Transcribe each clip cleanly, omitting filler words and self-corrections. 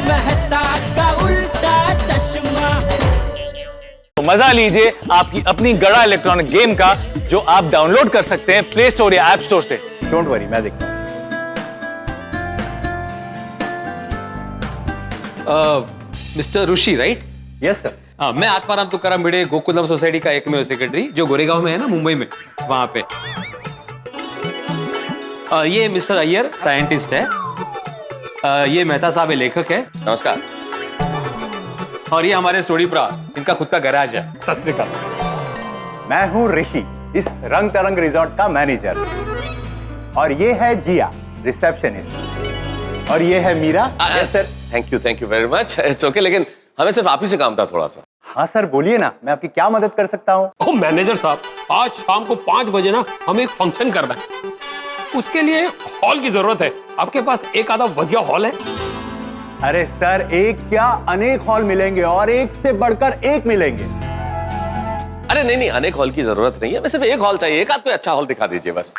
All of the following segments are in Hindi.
मेहता का उल्टा चश्मा। मजा लीजिए आपकी अपनी गड़ा इलेक्ट्रॉनिक गेम का, जो आप डाउनलोड कर सकते हैं प्ले स्टोर या ऐप स्टोर से। डोंट वरी, मैं देखता हूँ। मिस्टर ऋषि राइट? Yes sir. हाँ, मैं आत्माराम तुकाराम भिड़े गोकुलम सोसाइटी का एकमेव सेक्रेटरी, जो गोरेगांव में है ना, मुंबई में, वहां पे। ये मिस्टर अय्यर साइंटिस्ट है। ये मेहता साहब लेखक है। नमस्कार। और ये हमारे सोडीपुरा, इनका खुद का गैराज है। सत श्री अकाल। मैं हूँ ऋषि, इस रंग तरंग रिजॉर्ट का मैनेजर। और ये है जिया, रिसेप्शनिस्ट। और ये है Meera. Yes sir. Thank you very much. It's okay, लेकिन हमें सिर्फ आप ही से काम था थोड़ा सा। हाँ सर, बोलिए ना, मैं आपकी क्या मदद कर सकता हूँ? ओ मैनेजर साहब, आज शाम को 5 बजे ना हमें एक फंक्शन करना है। उसके लिए हॉल की जरूरत है। आपके पास एक आधा बढ़िया हॉल है? अरे सर, एक क्या अनेक हॉल मिलेंगे, और एक से बढ़कर एक मिलेंगे। अरे नहीं, अनेक हॉल की जरूरत नहीं है, हमें सिर्फ एक हॉल चाहिए। एक आध कोई अच्छा हॉल दिखा दीजिए बस।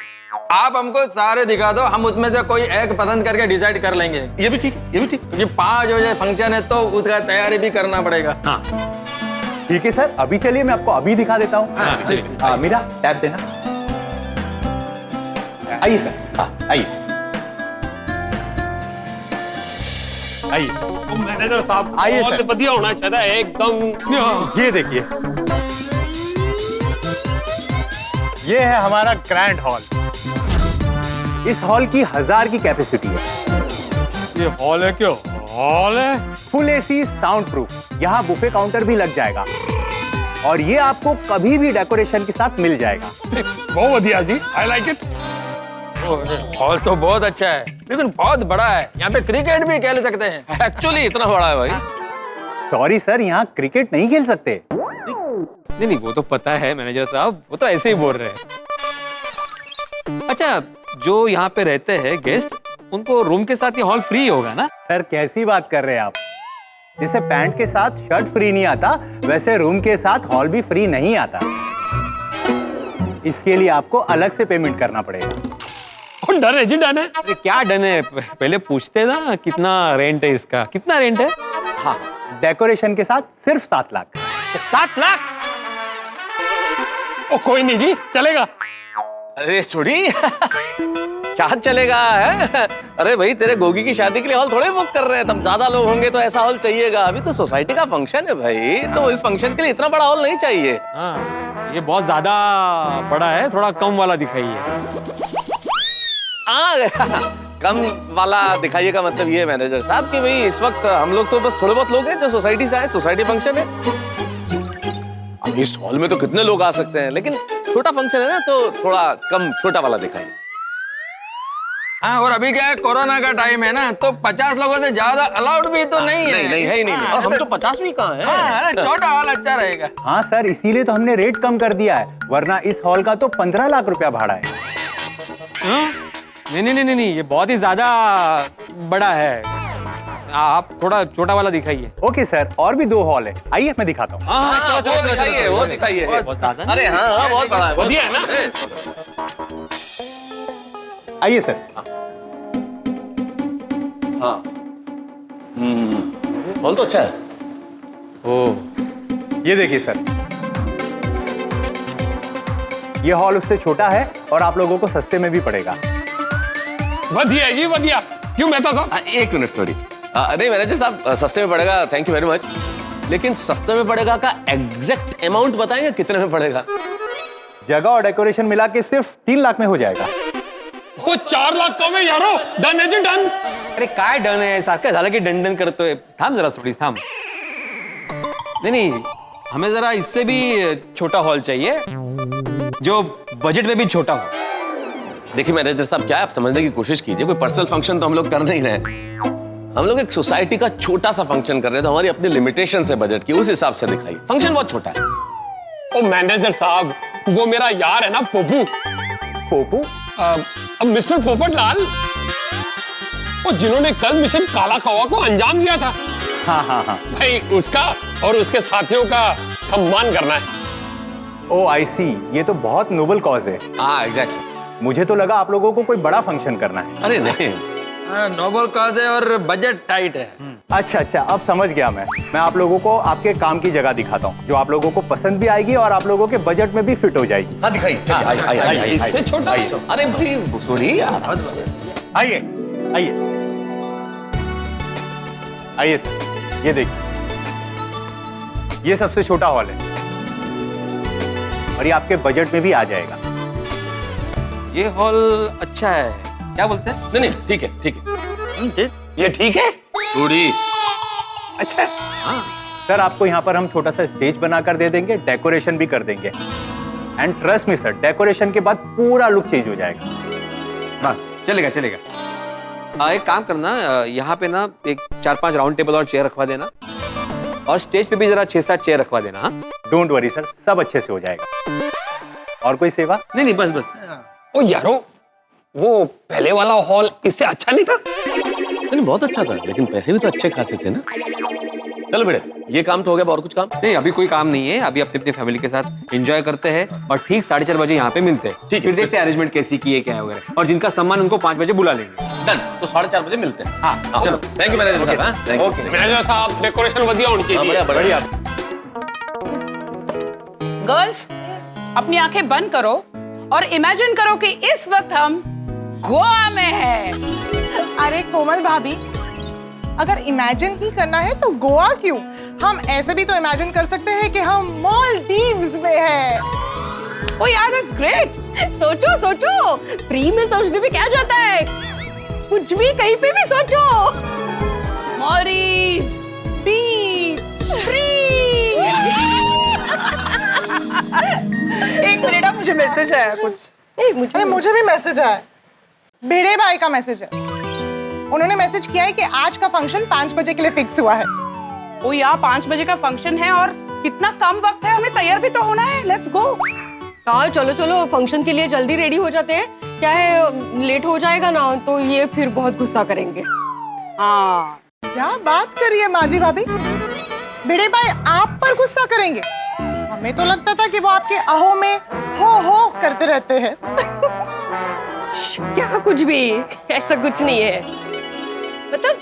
आप हमको सारे दिखा दो, हम उसमें से कोई एक पसंद करके डिसाइड कर लेंगे। ये भी ठीक, क्योंकि 5 बजे फंक्शन है तो उसका तैयारी भी करना पड़ेगा। हाँ। ठीक है सर, अभी चलिए, मैं आपको अभी दिखा देता हूँ। मीरा, टैब देना। आइए सर, आइए आइए। ओ मैनेजर साहब, आइए हॉल सर। बढ़िया होना चाहिए एकदम। ये देखिए, ये है हमारा ग्रैंड हॉल। इस हॉल की 1000 की कैपेसिटी है। ये हॉल है क्यों? हॉल है फुल एसी, साउंड प्रूफ। यहाँ बुफे काउंटर भी लग जाएगा, और ये आपको कभी भी डेकोरेशन के साथ मिल जाएगा। बहुत बढ़िया जी, आई लाइक इट। हॉल तो बहुत अच्छा है, लेकिन बहुत बड़ा है। यहाँ पे क्रिकेट भी खेल सकते हैं। एक्चुअली इतना बड़ा है भाई। सॉरी सर, यहाँ क्रिकेट नहीं खेल सकते। नहीं, वो तो पता है मैनेजर साहब, वो तो ऐसे ही बोल रहे हैं। अच्छा, जो यहाँ पे रहते हैं गेस्ट, उनको रूम के साथ ये हॉल फ्री होगा ना? सर, कैसी बात कर रहे हैं आप? जैसे पैंट के साथ शर्ट फ्री नहीं आता, वैसे रूम के साथ हॉल भी फ्री नहीं आता। इसके लिए आपको अलग से पेमेंट करना पड़ेगा। डन है जी, डन है। अरे क्या डन है, पहले पूछते ना कितना रेंट है इसका। कितना रेंट है? हाँ, डेकोरेशन के साथ सिर्फ 7 लाख। 7 लाख? ओ कोई नहीं जी, चलेगा। अरे छोड़ी क्या चलेगा है? अरे भाई, तेरे गोगी की शादी के लिए हॉल थोड़े बुक कर रहे हैं। तुम ज्यादा लोग होंगे तो ऐसा हॉल चाहिएगा। अभी तो सोसाइटी का फंक्शन है भाई, तो इस फंक्शन के लिए इतना बड़ा हॉल नहीं चाहिए। हाँ, ये बहुत ज्यादा बड़ा है, थोड़ा कम वाला दिखाइए। कम वाला दिखाइए का मतलब ये मैनेजर साहब कि भाई इस वक्त हम लोग तो बस थोड़े बहुत लोग हैं जो सोसाइटी से आए, सोसाइटी फंक्शन है। अब इस हॉल में तो कितने लोग आ सकते हैं, लेकिन छोटा फंक्शन है ना, तो थोड़ा कम छोटा वाला दिखाइए। हाँ, और अभी क्या है, कोरोना का टाइम है ना, तो 50 लोगों से ज्यादा अलाउड भी तो नहीं है। नहीं है ही नहीं। हाँ, हम तो 50 भी कहाँ हैं? हाँ, अरे छोटा हॉल अच्छा रहेगा। हाँ सर, इसीलिए तो हमने रेट कम कर दिया है, वरना इस हॉल का तो 15 लाख रुपया भाड़ा है। नहीं, ये बहुत ही ज्यादा बड़ा है। आप थोड़ा छोटा वाला दिखाइए। ओके सर, और भी 2 हॉल है, आइए मैं दिखाता हूँ। हाँ, वो दिखाइए। बहुत ज्यादा। अरे हाँ, बहुत बड़ा है। बढ़िया है ना? आइए सर। हाँ, हॉल तो अच्छा है। ये देखिए सर, ये हॉल उससे छोटा है और आप लोगों को सस्ते में भी पड़ेगा। बढ़िया जी, बढ़िया। क्यों मेहता साहब? एक मिनट, सॉरी। नहीं मैनेजर साहब, सस्ते में पड़ेगा, थैंक यू वेरी मच। लेकिन सस्ते में पड़ेगा का एग्जैक्ट अमाउंट बताएंगे कितने में पड़ेगा? जगह और डेकोरेशन मिला के सिर्फ 3 लाख में हो जाएगा। वो 4 लाख कम है यारो। डन है जी, डन। अरे काय डन आहे सारखं झालं की डन करतोय. थांब जरा थोड़ी थांब. नहीं हमें जरा इससे भी छोटा हॉल चाहिए जो बजट में भी छोटा हो. देखिए मैनेजर साहब, क्या आप समझने की कोशिश कीजिए, कोई पर्सनल फंक्शन तो हम लोग कर नहीं रहे. हम लोग एक सोसाइटी का छोटा सा फंक्शन कर रहे हैं, तो हमारी अपनी लिमिटेशन है बजट की, उस हिसाब से दिखाइए. फंक्शन बहुत छोटा है. ओ मैनेजर साहब, वो मेरा यार है ना पोपू. पोपू? मिस्टर पोपट लाल, वो जिन्होंने कल मिशन काला कौवा को अंजाम दिया था. हाँ हाँ हाँ. भाई उसका और उसके साथियों का सम्मान करना है. ओ आई सी, ये तो बहुत नोबल कॉज है. हाँ एग्जैक्टली. मुझे तो लगा आप लोगों को कोई बड़ा फंक्शन करना है. अरे नहीं, नोबल कॉज है और बजट टाइट है। अच्छा अच्छा, अब समझ गया मैं आप लोगों को आपके काम की जगह दिखाता हूँ जो आप लोगों को पसंद भी आएगी और आप लोगों के बजट में भी फिट हो जाएगी। हाँ दिखाइए, चलिए, आइए, इससे छोटा अरे भाई सॉरी यार, आइए आइए आइए सर, ये देखिए, ये सबसे छोटा हॉल है और ये आपके बजट में भी आ जाएगा। ये हॉल अच्छा है, क्या बोलते हैं? नहीं नहीं ठीक है, ठीक है, ये ठीक है थोड़ी अच्छा है। सर आपको यहाँ पर हम छोटा सा स्टेज बनाकर दे देंगे, डेकोरेशन भी कर देंगे and trust me sir, decoration के बाद पूरा लुक चेंज हो जाएगा। बस चलेगा चलेगा। एक काम करना, यहाँ पे ना एक 4-5 राउंड टेबल और चेयर रखवा देना और स्टेज पे भी जरा 6-7 चेयर रखवा देना। हाँ डोंट वरी सर, सब अच्छे से हो जाएगा। और कोई सेवा? नहीं बस बस। ओ यारो, वो पहले वाला हॉल इससे अच्छा नहीं था? नहीं बहुत अच्छा था, लेकिन पैसे भी तो अच्छे खासे थे ना। चलो बेटे, ये काम तो हो गया, और कुछ काम? नहीं अभी कोई काम नहीं है, अभी अपनी अपनी फैमिली के साथ एंजॉय करते हैं और ठीक 4:30 बजे यहाँ पे मिलते हैं। ठीक है, फिर देखते हैं अरेंजमेंट कैसी की है क्या है वगैरह, और जिनका सम्मान उनको 5 बजे बुला लेंगे। डन, तो 4:30 बजे मिलते हैं। हाँ चलो, थैंक यू मैनेजर साहब। हाँ, थैंक यू। मैनेजर साहब, डेकोरेशन बढ़िया होनी चाहिए। बढ़िया बढ़िया। गर्ल्स, अपनी आंखें बंद करो और इमेजिन करो कि इस वक्त हम गोवा में हैं। अरे कोमल भाभी, अगर इमेजिन ही करना है तो गोवा क्यों, हम ऐसे भी तो इमेजिन कर सकते हैं कि हम मालदीव्स में हैं। ओ यार, दैट्स ग्रेट। सोचो सोचो, फ्री में सोचने में क्या जाता है, कुछ भी कहीं पे भी सोचो। मॉलडीव्स, बीच, एक मिनट, मुझे मैसेज आया कुछ। अरे मुझे भी मैसेज आया, भिड़े भाई का मैसेज है। उन्होंने मैसेज किया है कि आज का फंक्शन 5 बजे के लिए फिक्स हुआ है। ओ यार, 5 बजे का फंक्शन है और कितना कम वक्त है, हमें तैयार भी तो होना है। Let's go. हाँ चलो चलो, फंक्शन के लिए जल्दी रेडी हो जाते हैं। क्या है, लेट हो जाएगा ना तो ये फिर बहुत गुस्सा करेंगे। हाँ, क्या बात कर रही है माधवी भाभी, भिड़े भाई आप पर गुस्सा करेंगे? हमें तो लगता था कि वो आपके अहो में हो करते रहते हैं। क्या कुछ भी, ऐसा कुछ नहीं है। मतलब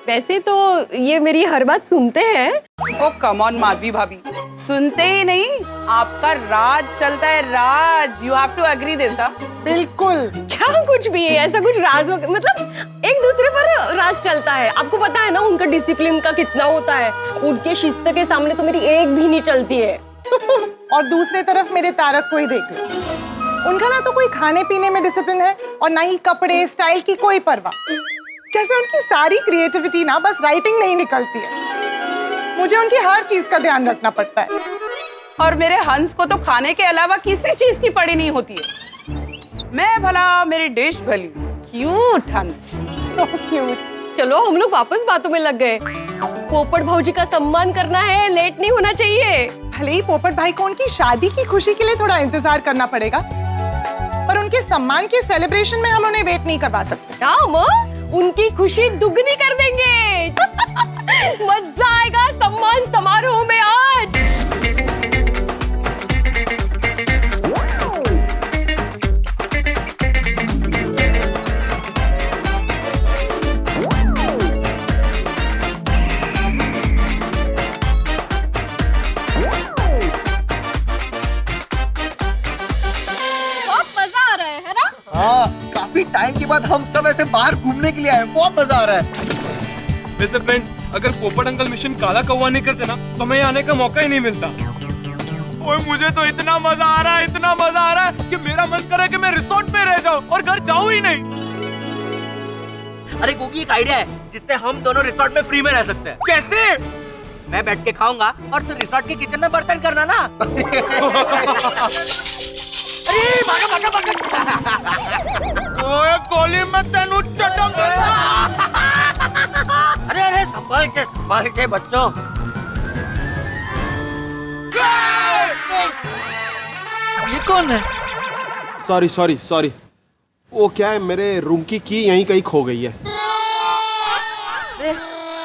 वैसे तो ये मेरी हर बात सुनते हैं। ओ कम ऑन माधवी भाभी, सुनते ही नहीं, आपका राज चलता है, राज। You have to agree this. बिल्कुल। क्या कुछ भी, ऐसा कुछ राज मतलब एक दूसरे पर राज चलता है। आपको पता है ना उनका डिसिप्लिन का कितना होता है, उनके शिस्त के सामने तो मेरी एक भी नहीं चलती है। और दूसरी तरफ मेरे तारक को ही देख लो, उनका ना तो कोई खाने पीने में डिसिप्लिन है और ना ही कपड़े स्टाइल की कोई परवाह। जैसे उनकी सारी क्रिएटिविटी ना बस राइटिंग नहीं निकलती है, मुझे उनकी हर चीज का ध्यान रखना पड़ता है। और मेरे हंस को तो खाने के अलावा किसी चीज की पड़ी नहीं होती है। मैं भला, मेरी डिश भली। क्यूट हंस, So cute। चलो हम लोग वापस बातों में लग गए। पोपट भाऊजी का सम्मान करना है, लेट नहीं होना चाहिए। भले ही पोपट भाई को उनकी शादी की खुशी के लिए थोड़ा इंतजार करना पड़ेगा, पर उनके सम्मान के सेलिब्रेशन में हम उन्हें वेट नहीं करवा सकते। हाँ, उनकी खुशी दुगनी कर देंगे। मजा आएगा सम्मान समारोह में आज। काफी टाइम के बाद हम सब ऐसे बाहर घूमने के लिए आए, बहुत मजा आ रहा है। वैसे फ्रेंड्स, अगर पोपट अंकल मिशन काला कौवा नहीं करते ना तो हमें आने का मौका ही नहीं मिलता। ओए मुझे तो इतना मजा आ रहा है, इतना मजा आ रहा है कि मेरा मन कर रहा है कि मैं रिसोर्ट में रह जाऊं और घर जाऊं ही नहीं। अरे गोगी, एक आइडिया है जिससे हम दोनों रिसोर्ट में फ्री में रह सकते हैं। कैसे? मैं बैठ के खाऊंगा और तू रिसोर्ट के किचन में बर्तन करना ना। अरे भागा भागा भागा। ओए गोली में तेनू चटक। अरे अरे संभाल के बच्चों। ये कौन है? सॉरी, वो क्या है, मेरे रूम की यहीं कहीं खो गई है।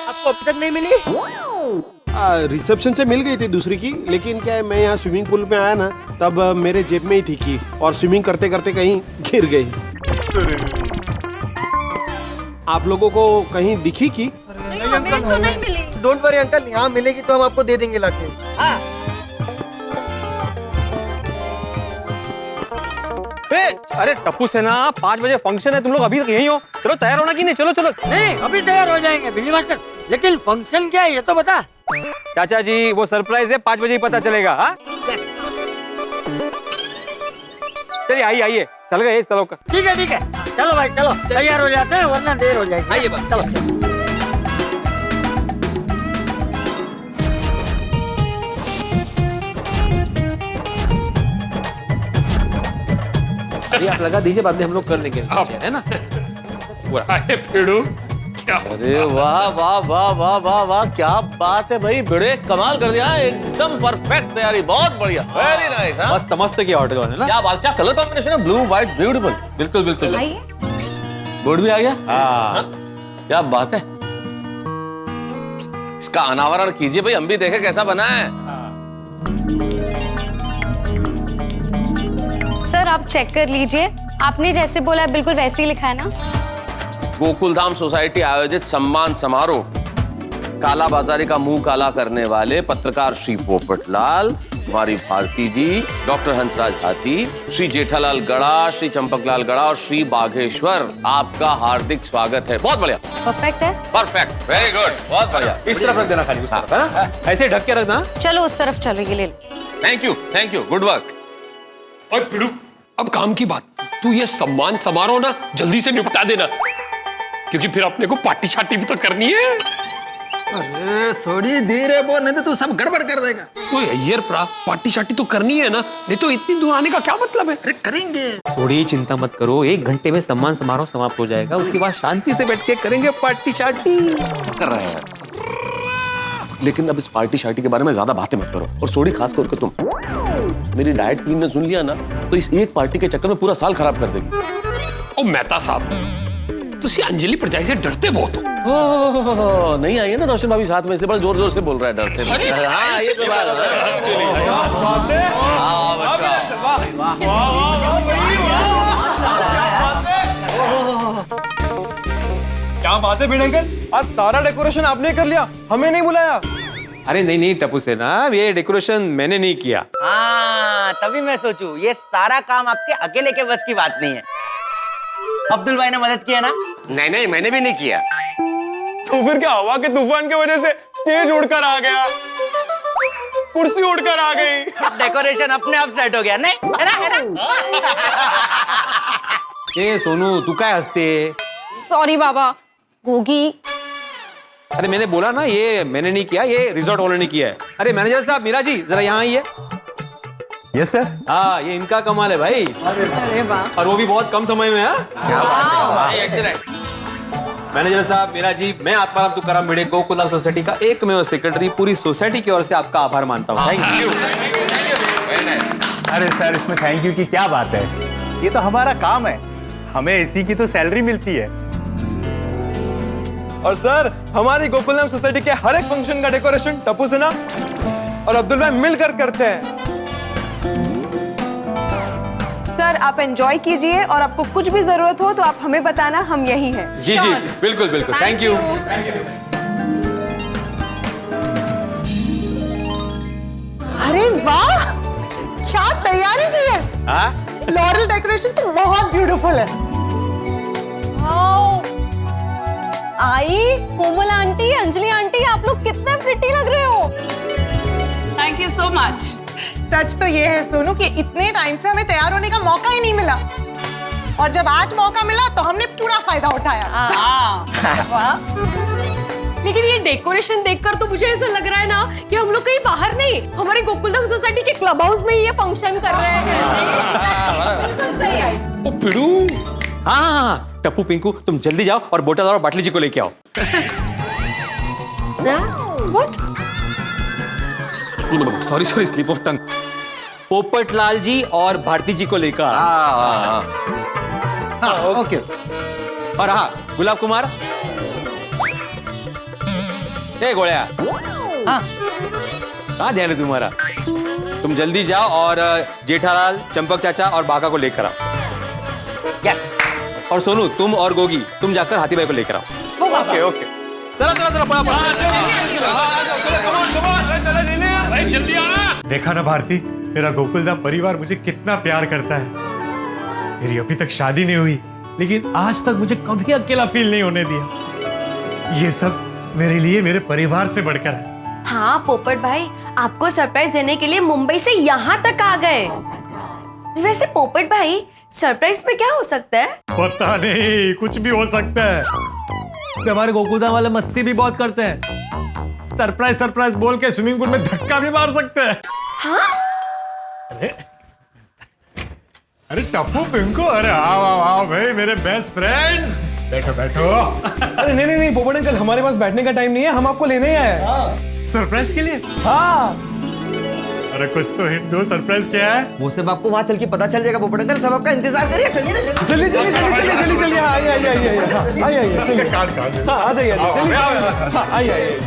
आपको अभी तक नहीं मिली? रिसेप्शन से मिल गई थी दूसरी की, लेकिन क्या है, मैं यहाँ स्विमिंग पूल में आया ना, तब मेरे जेब में ही थी की और स्विमिंग करते करते कहीं गिर गई। आप लोगों को कहीं दिखी की? हमें तो नहीं मिली। डोंट वरी अंकल, यहाँ मिलेगी तो हम आपको दे देंगे लाके। अरे टप्पू सेना 5 बजे फंक्शन है, तुम लोग अभी तक यहीं हो? चलो तैयार होना कि नहीं? चलो चलो। नहीं अभी तैयार हो जाएंगे बिल्ली मास्टर, लेकिन फंक्शन क्या है ये तो बता। चाचा जी वो सरप्राइज है, 5 बजे ही पता चलेगा। हाँ चलिए आइए आइए, चल गए चलो। ठीक है चलो भाई चलो तैयार हो जाते हैं वरना देर हो जाएगी। आइए बस चलो। आप लगा दीजिए, बाद में हम लोग कर लेंगे, है ना? अरे भिड़ू क्या? अरे वाह वाह वाह वाह वाह वाह, क्या बात है भाई, बड़े कमाल कर दिया, एकदम परफेक्ट तैयारी, बहुत बढ़िया, वेरी नाइस। मस्त मस्त की ऑर्डर है ना? क्या बात, क्या कलर कॉम्बिनेशन है, ब्लू व्हाइट ब्यूटीफुल। बिल्कुल बिल्कुल। बोर्ड भी आ गया। हाँ क्या बात है, इसका अनावरण कीजिए भाई, हम भी देखें कैसा बना है। सर आप चेक कर लीजिए, आपने जैसे बोला है बिल्कुल वैसे ही लिखा है ना? गोकुलधाम सोसाइटी आयोजित सम्मान समारोह, काला बाजारी का मुंह काला करने वाले पत्रकार श्री पोपटलाल, हमारी भारती जी, डॉक्टर हंसराज हाथी, श्री जेठालाल गड़ा, श्री चंपकलाल गड़ा और श्री बाघेश्वर, आपका हार्दिक स्वागत है। बहुत बढ़िया, परफेक्ट है। परफेक्ट, वेरी गुड, बहुत बढ़िया। इस तरफ रख देना खाली, उस तरफ, है ना? ऐसे ढक के रखना। चलो उस तरफ चलो, ये ले लो। Thank you, good work. और भिड़ू अब काम की बात, तू ये सम्मान समारोह ना जल्दी से निपटा देना, क्योंकि फिर अपने को पार्टी शार्टी भी तो करनी है। अरे थोड़ी देर है वो, नहीं तो तू सब गड़बड़ कर देगा। तो यार पार्टी शार्टी तो करनी है ना, नहीं तो इतनी दूर आने का क्या मतलब है? अरे करेंगे। थोड़ी चिंता मत करो, 1 घंटे में सम्मान समारोह समाप्त हो जाएगा, उसके बाद शांति से बैठ के करेंगे पार्टी शार्टी। कर रहे हैं, लेकिन अब इस पार्टी शार्टी के बारे में ज्यादा बातें मत करो, और सोडी खास करके तुम। मेरी डाइट क्वीन ने सुन लिया ना तो इस एक पार्टी के चक्कर में पूरा साल खराब कर देगी। ओ मेहता साहब, तुसी अंजलि परजाई से डरते बहुत हो। नहीं आई है ना रोशन भाभी साथ में, इसलिए बड़ा जोर जोर से बोल रहा है, डरते। हाँ ये तो बात क्या बात है भिड़ंकल, आज सारा डेकोरेशन आपने कर लिया, हमें नहीं बुलाया। अरे नहीं टप्पू सेना, ये डेकोरेशन मैंने नहीं किया। हाँ तभी मैं सोचूं ये सारा काम आपके अकेले के बस की बात नहीं है। अब्दुल भाई ने मदद किया ना? नहीं मैंने भी नहीं किया। तो फिर क्या, हवा के तूफान की वजह से स्टेज उड़कर आ गया, कुर्सी उड़कर आ गई, डेकोरेशन अपने आप सेट हो गया, नहीं है ना? ए सोनू, तू क्या हंसते? सॉरी बाबा, गोगी। अरे मैंने बोला ना, ये मैंने नहीं किया, ये रिजॉर्ट वालों ने किया है। अरे मैनेजर साहब, मीरा जी जरा यहाँ आइए। Yes sir. हाँ ये इनका कमाल है भाई। अरे वाह, और वो भी बहुत कम समय में। मैनेजर साहब, मीरा जी, मैं आत्माराम तुकाराम भिड़े गोकुलधाम सोसाइटी का एकमेव सेक्रेटरी पूरी सोसाइटी की ओर से आपका आभार मानता हूँ। Thank you. अरे सर, इसमें थैंक यू की क्या बात है, ये तो हमारा काम है, हमें इसी की तो सैलरी मिलती है। और सर हमारी गोकुलधाम सोसाइटी के हर एक फंक्शन का डेकोरेशन टप्पू सेना और अब्दुल भाई मिलकर करते हैं। सर आप एंजॉय कीजिए और आपको कुछ भी जरूरत हो तो आप हमें बताना, हम यही हैं। जी जी बिल्कुल बिल्कुल, थैंक यू। अरे वाह, क्या तैयारी की है। फ्लोरल डेकोरेशन तो बहुत ब्यूटीफुल है। आई, कोमल आंटी, अंजलि आंटी, आप लोग कितने प्रिटी लग रहे हो। Thank you so much. सच तो ये है सोनू कि इतने टाइम से हमें तैयार होने का मौका ही नहीं मिला, और जब आज मौका मिला तो हमने पूरा फायदा उठाया। लेकिन ये डेकोरेशन देखकर तो मुझे ऐसा लग रहा है ना कि हम लोग कहीं बाहर नहीं, हमारे गोकुलधाम सोसाइटी के क्लब हाउस में ये फंक्शन कर रहे हैं। बिल्कुल सही है। ओ पिड़ू, हाँ टप्पू पिंकू, तुम जल्दी जाओ और बोतल और बाटली जी को लेके आओ। Sorry slip of tongue. Popatlal ji और भारती जी को लेकर। ओके। और हाँ गुलाब कुमार, ए गोलिया, कहाँ ध्यान है तुम्हारा? तुम जल्दी जाओ और जेठालाल, चंपक चाचा और बाघा को लेकर आओ। और सोनू तुम और गोगी तुम जाकर हाथी भाई को लेकर आओ। ओके ओके चलो चलो चलो जल्दी आना। देखा ना भारती, मेरा गोकुलधाम परिवार मुझे कितना प्यार करता है। मेरी अभी तक शादी नहीं हुई, लेकिन आज तक मुझे कभी अकेला फील नहीं होने दिया। ये सब मेरे लिए मेरे परिवार से बढ़कर है। हाँ पोपट भाई, आपको सरप्राइज देने के लिए मुंबई से यहाँ तक आ गए। वैसे पोपट भाई, सरप्राइज में क्या हो सकता है? पता नहीं, कुछ भी हो सकता है। हमारे गोकुलधाम वाले मस्ती भी बहुत करते हैं। सरप्राइज सरप्राइज बोल के स्विमिंग पूल में धक्का भी मार सकते हैं। हाँ? अरे टप्पू पिंकू, अरे आओ आओ आओ भाई, मेरे बेस्ट फ्रेंड्स, बैठो बैठो। अरे नहीं नहीं नहीं पोपट अंकल, हमारे पास बैठने का टाइम नहीं है, हम आपको लेने ही आए। सरप्राइज के लिए? हाँ। अरे कुछ तो हिंट दो, सरप्राइज क्या है? वो सब आपको वहां चल के पता चल जाएगा पोपट अंकल, सब आपका इंतजार करिए। चलिए ना, जल्दी जल्दी जल्दी जल्दी जल्दी आइए आइए आइए आइए आइए चलिए। हाँ आ जाइए आइए।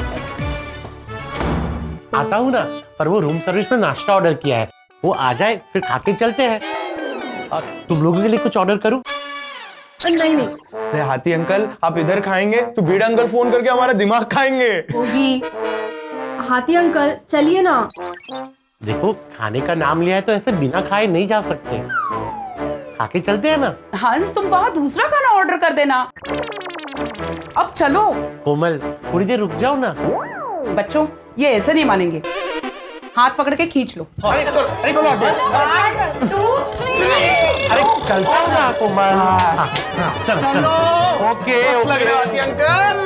आता हूँ ना, पर वो रूम सर्विस में नाश्ता ऑर्डर किया है, वो आ जाए फिर खा के चलते हैं। और तुम लोगों के लिए कुछ ऑर्डर करूं? नहीं नहीं। अरे हाथी अंकल, आप इधर खाएंगे तो भीड़ अंकल फोन करके हमारा दिमाग खाएंगे। होगी। हाथी अंकल चलिए ना। देखो, खाने का नाम लिया है तो ऐसे बिना खाए नहीं जा सकते, खा के चलते हैं ना। हंस, तुम वहाँ दूसरा खाना ऑर्डर कर देना। अब चलो। कोमल, थोड़ी देर रुक जाओ ना। बच्चों, ये ऐसे नहीं मानेंगे, हाथ पकड़ के खींच लो। अरे चलता हूँ ना कोमल। चल चल। ओके हाथी अंकल।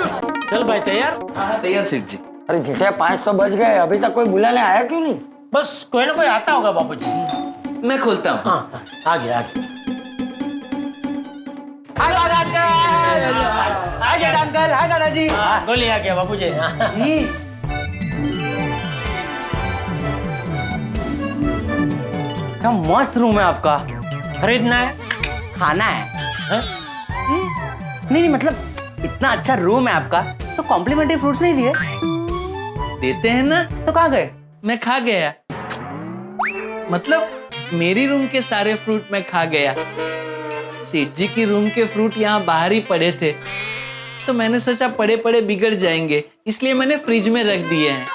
चल भाई, तैयार? हाँ तैयार सेठ जी। अरे जिठे 5 तो बज गए, अभी तक कोई बुलाने आया क्यों नहीं? बस कोई ना कोई आता होगा बाबूजी। मैं खोलता हूँ। हाँ आ गया। अंकल, हाय दादाजी। गोली आ गया बाबूजी। क्या मस्त रूम है आपका। खरीदना है? खाना है? नहीं मतलब इतना अच्छा रूम है आपका, तो कॉम्प्लीमेंट्री फ्रूट्स नहीं दिए? देते हैं ना। तो कहाँ गए? मैं खा गया, मतलब मेरी रूम के सारे फ्रूट मैं खा गया। सेठ जी की रूम के फ्रूट यहाँ बाहर ही पड़े थे, तो मैंने सोचा पड़े पड़े बिगड़ जाएंगे, इसलिए मैंने फ्रिज में रख दिए हैं।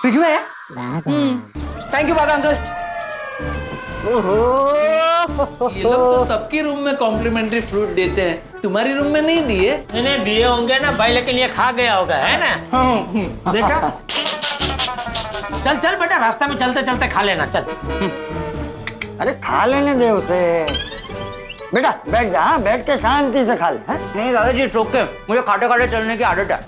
फ्रिज में है? Thank you Baba uncle. ये लोग तो सबकी रूम में कॉम्प्लीमेंट्री फ्रूट देते हैं, तुम्हारी रूम में नहीं दिए? इन्हें दिए होंगे ना भाई, लेकिन ये खा गया होगा, है ना? देखा? चल चल बेटा, रास्ता में चलते चलते खा लेना, चल। अरे खा लेने दे उसे बेटा, बैठ जा। बैठ के शांति से खा ले। नहीं दादाजी, टोक के, मुझे खाते खाते चलने की आदत है।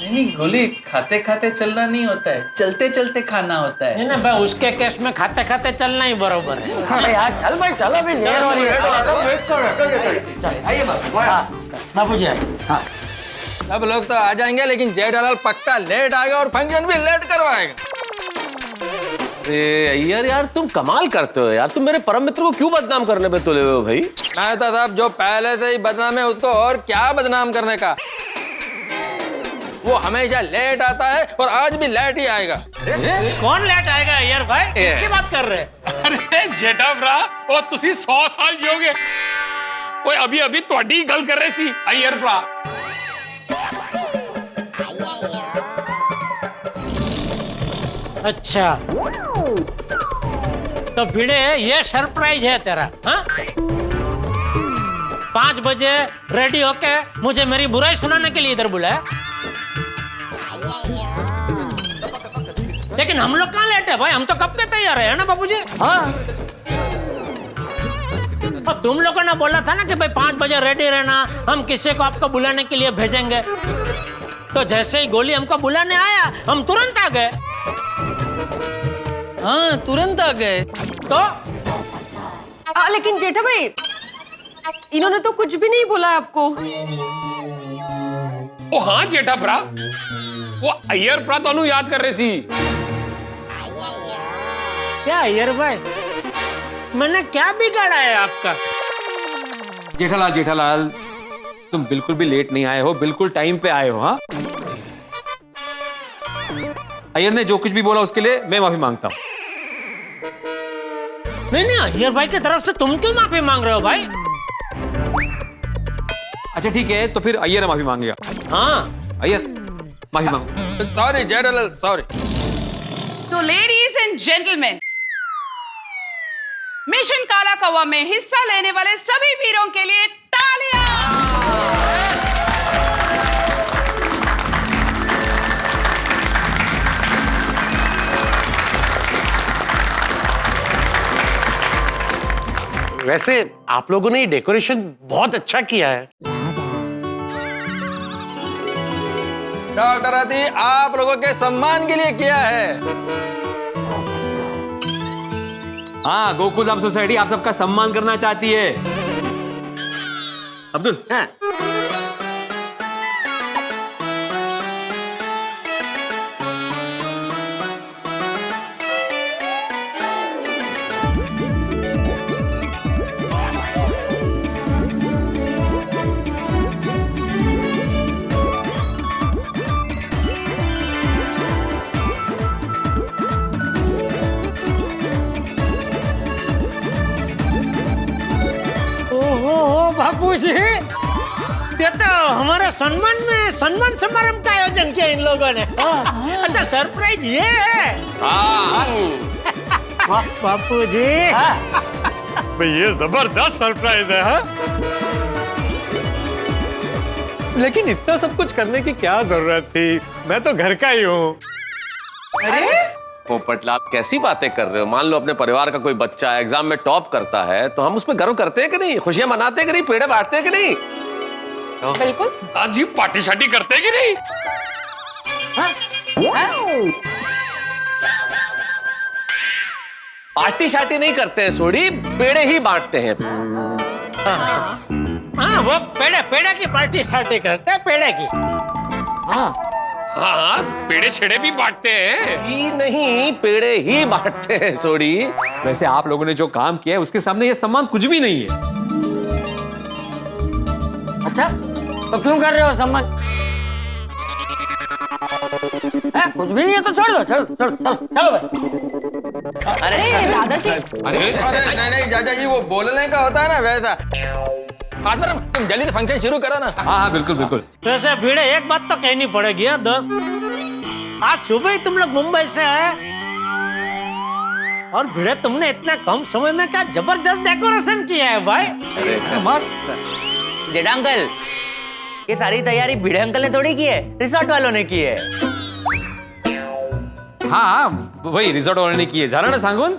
नहीं गोली, खाते खाते चलना नहीं होता है, चलते चलते खाना होता है। ना भाई, उसके केस में खाते खाते चलना ही बरोबर है। अरे यार चल भाई, चलो अभी लेट हो रही है। आइए बाबूजी आइए। हाँ सब लोग तो आ जाएंगे, लेकिन जेठालाल पक्का लेट आएगा और फंक्शन भी लेट करवाएगा। अरे अय्यर यार, तुम कमाल करते हो यार, तुम मेरे परम मित्र को क्यों बदनाम करने पे तुले हुए हो भाई? मेहता साहब, जो पहले से ही बदनाम है उसको और क्या बदनाम करने का। वो हमेशा लेट आता है और आज भी लेट ही आएगा। कौन लेट आएगा यार भाई, किसकी बात कर रहे हैं? अरे जेठा भरा, और तुसी 100 साल जियोगे। ओए अभी अभी ਤੁਹਾਡੀ ਗੱਲ कर रही थी अय्यर भरा। अच्छा, तो भिड़े ये सरप्राइज है तेरा? हाँ, 5 बजे रेडी होके मुझे मेरी बुराई सुनाने के लिए इधर बुलाया। लेकिन हम लोग कहाँ लेट है भाई, हम तो कब के तैयार है ना बाबूजी? हाँ, और तुम लोगों ने बोला था ना कि भाई 5 बजे रेडी रहना, हम किसी को आपको बुलाने के लिए भेजेंगे। तो जैसे ही गोली हमको बुलाने आया, हम तुरंत आ गए। हाँ तुरंत आ गए। तो लेकिन जेठा भाई, इन्होंने तो कुछ भी नहीं बोला आपको। ओ हाँ जेठा भरा, वो अय्यर भरा ਤੁਹਾਨੂੰ याद कर रहे सी। क्या अय्यर भाई, मैंने क्या बिगाड़ा है आपका? जेठालाल जेठालाल, तुम बिल्कुल भी लेट नहीं आए हो, बिल्कुल टाइम पे आए हो। हाँ, अय्यर ने जो कुछ भी बोला उसके लिए मैं माफी मांगता हूँ। नहीं नहीं, अय्यर भाई की तरफ से तुम क्यों माफी मांग रहे हो भाई? अच्छा ठीक है, तो फिर अय्यर माफी मांगेगा। हाँ अय्यर माफी मांगो। Sorry Jethalal, sorry. तो लेडीज एंड जेंटलमैन, मिशन काला कौवा में हिस्सा लेने वाले सभी वीरों के लिए तालियां। वैसे आप लोगों ने डेकोरेशन बहुत अच्छा किया है। डॉक्टर आदि आप लोगों के सम्मान के लिए किया है। हाँ, गोकुल धाम सोसाइटी आप सबका सम्मान करना चाहती है। अब्दुल। हाँ। बापू जी, ये तो हमारे सम्मान समारोह का आयोजन किया इन लोगों ने। अच्छा सरप्राइज ये है। बापू जी, भाई ये जबरदस्त सरप्राइज है। हाँ? लेकिन इतना सब कुछ करने की क्या जरूरत थी? मैं तो घर का ही हूँ। अरे पोपटलाल, कैसी बातें कर रहे हो? मान लो अपने परिवार का कोई बच्चा एग्जाम में टॉप करता है तो हम उसमें गर्व करते हैं कि नहीं? खुशियां मनाते हैं कि नहीं? पेड़े बांटते हैं कि नहीं? बिल्कुल। आज ही पार्टी शार्टी करते हैं कि नहीं? पार्टी शार्टी नहीं करते हैं सोडी, पेड़े ही बांटते हैं। हाँ वो पेड़े की पार्टी शार्टी करते हैं, पेड़े की। हाँ हाँ, पेड़े छेड़े भी बांटते हैं। ही नहीं, पेड़े ही बांटते हैं सोडी। वैसे आप लोगों ने जो काम किया है उसके सामने ये सम्मान कुछ भी नहीं है। अच्छा तो क्यों कर रहे हो सम्मान? कुछ भी नहीं है तो छोड़ दो, चलो भाई। अरे दादाजी, अरे नहीं चाचा जी, वो बोलने का होता है ना वैसा। फादर तुम जल्दी से फंक्शन शुरू करो ना। हाँ बिल्कुल बिल्कुल। वैसे भिड़े एक बात तो कहनी पड़ेगी है दोस्त, आज सुबह ही तुम लोग मुंबई से आए और भिड़े तुमने इतना कम समय में क्या जबरदस्त डेकोरेशन किया है भाई। जेठा अंकल, ये सारी तैयारी भिड़े अंकल ने थोड़ी की है, रिसोर्ट वालों ने की है। हाँ वही रिसोर्ट वालों ने की है, झाला ना सांगून।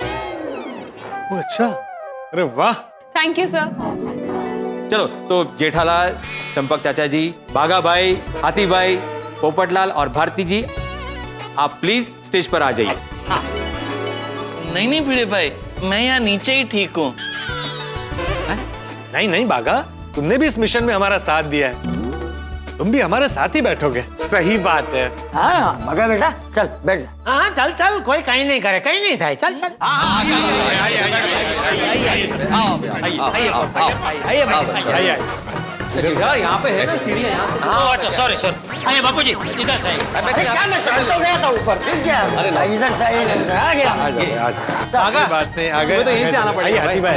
अच्छा, अरे वाह। Thank you sir. चलो तो जेठालाल, चंपक चाचा जी, बागा भाई, हाथी भाई, पोपटलाल और भारती जी, आप प्लीज स्टेज पर आ जाइए। नहीं भिड़े भाई, मैं यहाँ नीचे ही ठीक हूँ। नहीं बागा, तुमने भी इस मिशन में हमारा साथ दिया है, तुम भी हमारे साथ ही बैठोगे। सही बात है। हाँ बागा बेटा चल बैठ जा। हाँ चल, कोई कहीं नहीं करे, कहीं नहीं था। चल यहाँ पे है ना सीढ़ियाँ, यहाँ से। हाँ अच्छा सॉरी आइए बापू जी, इधर से क्या मैं चल तो गया था ऊपर, फिर क्या? अरे इधर से आ गया। आगे बात नहीं, आगे तो यहीं से आना पड़ेगा। हाथी भाई।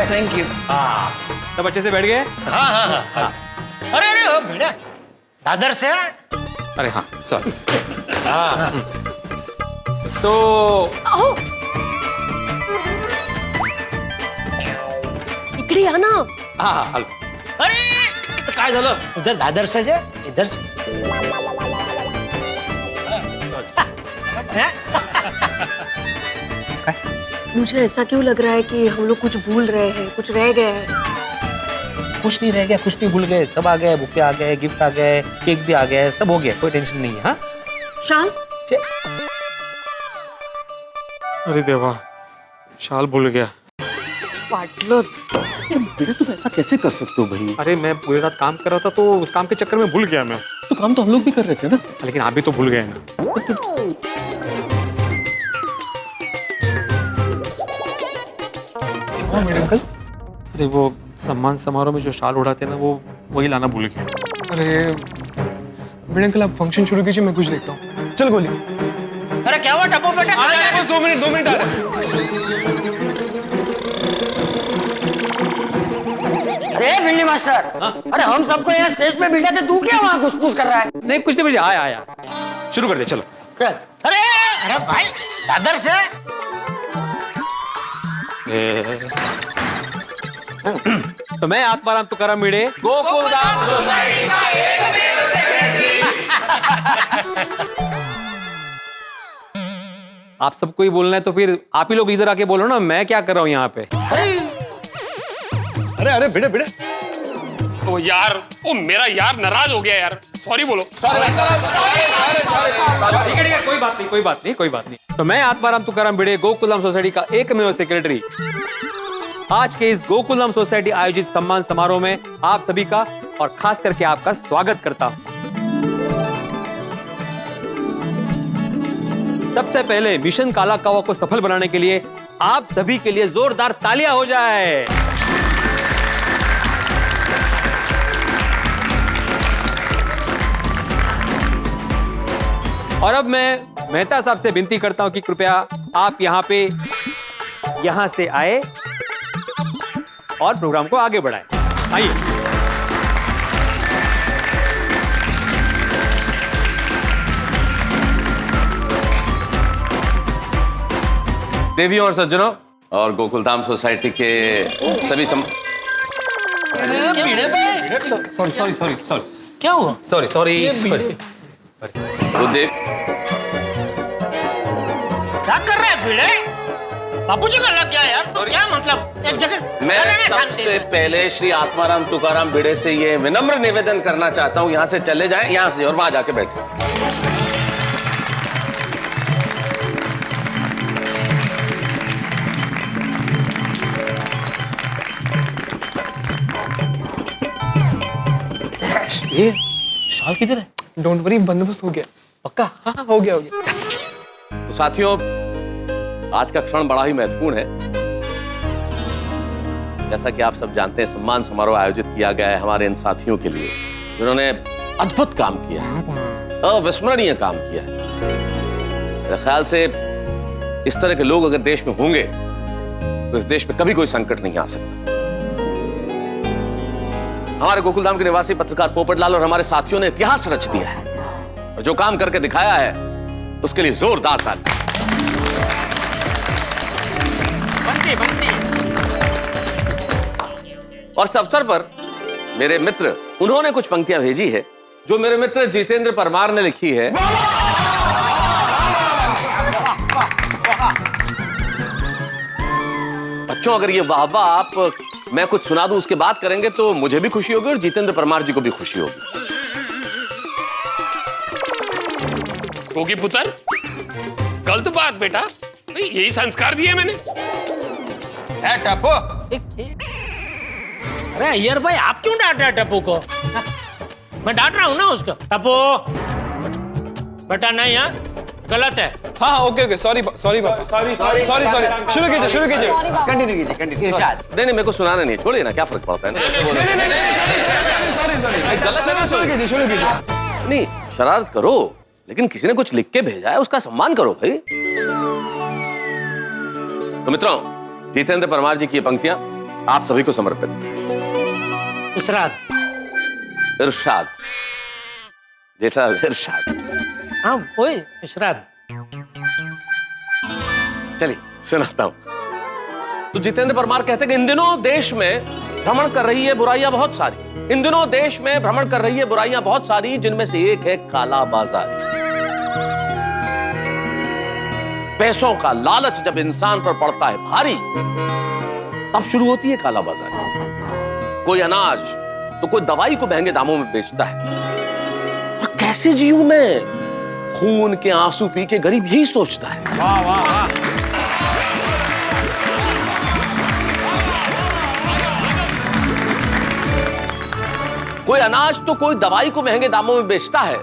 Thank you. सब अच्छे से बैठ गए? हाँ। अरे ओ भिड़ा, दादर से? अरे हाँ सॉरी। तो इकडे या ना। हाँ हलो। अरे काय झालं? उधर दादर से जे, इधर से। मुझे ऐसा क्यों लग रहा है कि हम लोग कुछ भूल रहे हैं, कुछ रह गए हैं। कुछ नहीं रह गया, कुछ नहीं भूल गए, सब आ गए, बुके आ गए, गिफ्ट आ गए, केक भी आ गया, सब हो गया, कोई टेंशन नहीं है। हाँ शाल? अरे देवा, शाल भूल गया। बेटा तुम ऐसा कैसे कर सकते हो भाई? अरे मैं पूरी रात काम कर रहा था तो उस काम के चक्कर में भूल गया मैं। तो काम तो हम लोग भी कर रहे थे ना। लेकिन आप भी तो भूल गए ना। हाँ मेरे अंकल, अरे वो सम्मान समारोह में जो शाल उड़ाते हैं ना, वो वही लाना भूल गया। अरे मेरे अंकल आप फंक्शन शुरू कीजिए, मैं कुछ देखता हूँ। चल गोली। अरे क्या हुआ टप्पू बेटा? बस 2 मिनट आ रहे। मास्टर, अरे हम सबको यहाँ स्टेज पे बिठा के तू क्या वहाँ घुस कर रहा है? नहीं कुछ नहीं, मुझे आया आया। शुरू कर दे चलो। चल। अरे भाई दादर से तो मैं आत्माराम तुकाराम भिड़े गोकुलधाम सोसाइटी का एकमेव सेक्रेटरी। आप सबको ही बोलना है तो फिर आप ही लोग इधर आके बोलो ना, मैं क्या कर रहा हूँ यहाँ पे। अरे अरे भिड़े भिड़े, ओ यार, ओ मेरा यार नाराज हो गया यार, सॉरी बोलो। ठीक है, कोई बात नहीं कोई बात नहीं कोई बात नहीं। तो मैं आत्माराम तुकाराम भिड़े गोकुलधाम सोसाइटी का एकमेव सेक्रेटरी आज के इस गोकुलधाम सोसाइटी आयोजित सम्मान समारोह में आप सभी का और खास करके आपका स्वागत करता हूं। सबसे पहले मिशन काला कौवा को सफल बनाने के लिए आप सभी के लिए जोरदार तालियां हो जाए। और अब मैं मेहता साहब से विनती करता हूं कि कृपया आप यहां से आए और प्रोग्राम को आगे बढ़ाएं। आइए। देवियों और सज्जनों और गोकुलधाम सोसाइटी के सभी सॉरी क्या हुआ? सॉरी गुरुदेव, क्या कर रहे हैं भिड़े? बापूजी का लग गया यार, तो क्या मतलब एक जगह। मैं सबसे पहले श्री आत्माराम तुकाराम भिड़े से ये विनम्र निवेदन करना चाहता हूँ, यहाँ से चले जाएं, यहाँ से और वहां जाके बैठे। ये शाल किधर है? डोंट वरी, बंदोबस्त हो गया पक्का। हाँ हो गया तो साथियों, आज का क्षण बड़ा ही महत्वपूर्ण है। जैसा कि आप सब जानते हैं, सम्मान समारोह आयोजित किया गया है हमारे इन साथियों के लिए जिन्होंने अद्भुत काम किया है, अविस्मरणीय काम किया है। मेरे ख्याल से इस तरह के लोग अगर देश में होंगे तो इस देश में कभी कोई संकट नहीं आ सकता। हमारे गोकुलधाम के निवासी पत्रकार पोपटलाल और हमारे साथियों ने इतिहास रच दिया है और जो काम करके दिखाया है उसके लिए जोरदार ताली। और इस अवसर पर मेरे मित्र उन्होंने कुछ पंक्तियां भेजी है जो मेरे मित्र जितेंद्र परमार ने लिखी है। बच्चों, अगर ये वाह वाह आप मैं कुछ सुना दूं उसके बाद करेंगे तो मुझे भी खुशी होगी और जितेंद्र परमार जी को भी खुशी होगी पुत्र, गलत बात बेटा, यही संस्कार दिए मैंने। टप्पू, अरे अय्यर भाई, आप क्यों डांट रहे हैं टप्पू को? मैं डांट रहा हूं ना उसको। टप्पू बेटा नहीं, यार गलत है। हाँ ओके सॉरी सॉरी शुरू कीजिए कंटिन्यू इरशाद। नहीं मेरे को सुनाना नहीं, छोड़िए ना, क्या फर्क पड़ता है ना। शुरू कीजिए। नहीं, शरारत करो लेकिन किसी ने कुछ लिख के भेजा है उसका सम्मान करो भाई। तो मित्रों, जितेंद्र परमार जी की ये पंक्तियां आप सभी को समर्पित। इरशाद जेठा इरशाद। हाँ वही इरशाद। चलिए सुनाता हूं। तो जितेंद्र परमार कहते हैं कि इन दिनों देश में भ्रमण कर रही है बुराइयां बहुत सारी। इन दिनों देश में भ्रमण कर रही है बुराइयां बहुत सारी, जिनमें से एक है काला बाजारी। पैसों का लालच जब इंसान पर पड़ता है भारी, तब शुरू होती है काला बाजारी। कोई अनाज तो कोई दवाई को महंगे दामों में बेचता है। और कैसे जीऊं मैं, खून के आंसू पी के गरीब यही सोचता है। वाह वाह वाह। कोई अनाज तो कोई दवाई को महंगे दामों में बेचता है,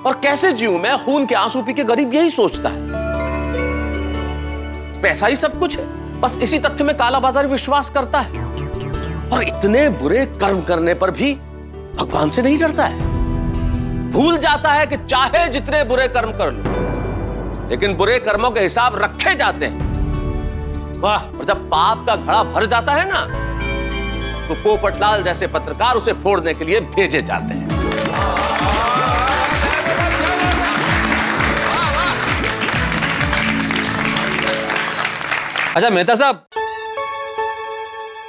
और कैसे जीऊं मैं, खून के आंसू पी के गरीब यही सोचता है। पैसा ही सब कुछ है, बस इसी तथ्य में काला बाजारी विश्वास करता है और इतने बुरे कर्म करने पर भी भगवान से नहीं डरता है। भूल जाता है कि चाहे जितने बुरे कर्म कर लो, लेकिन बुरे कर्मों के हिसाब रखे जाते हैं। वाह। और जब पाप का घड़ा भर जाता है ना, तो पोपटलाल जैसे पत्रकार उसे फोड़ने के लिए भेजे जाते हैं। अच्छा मेहता साहब,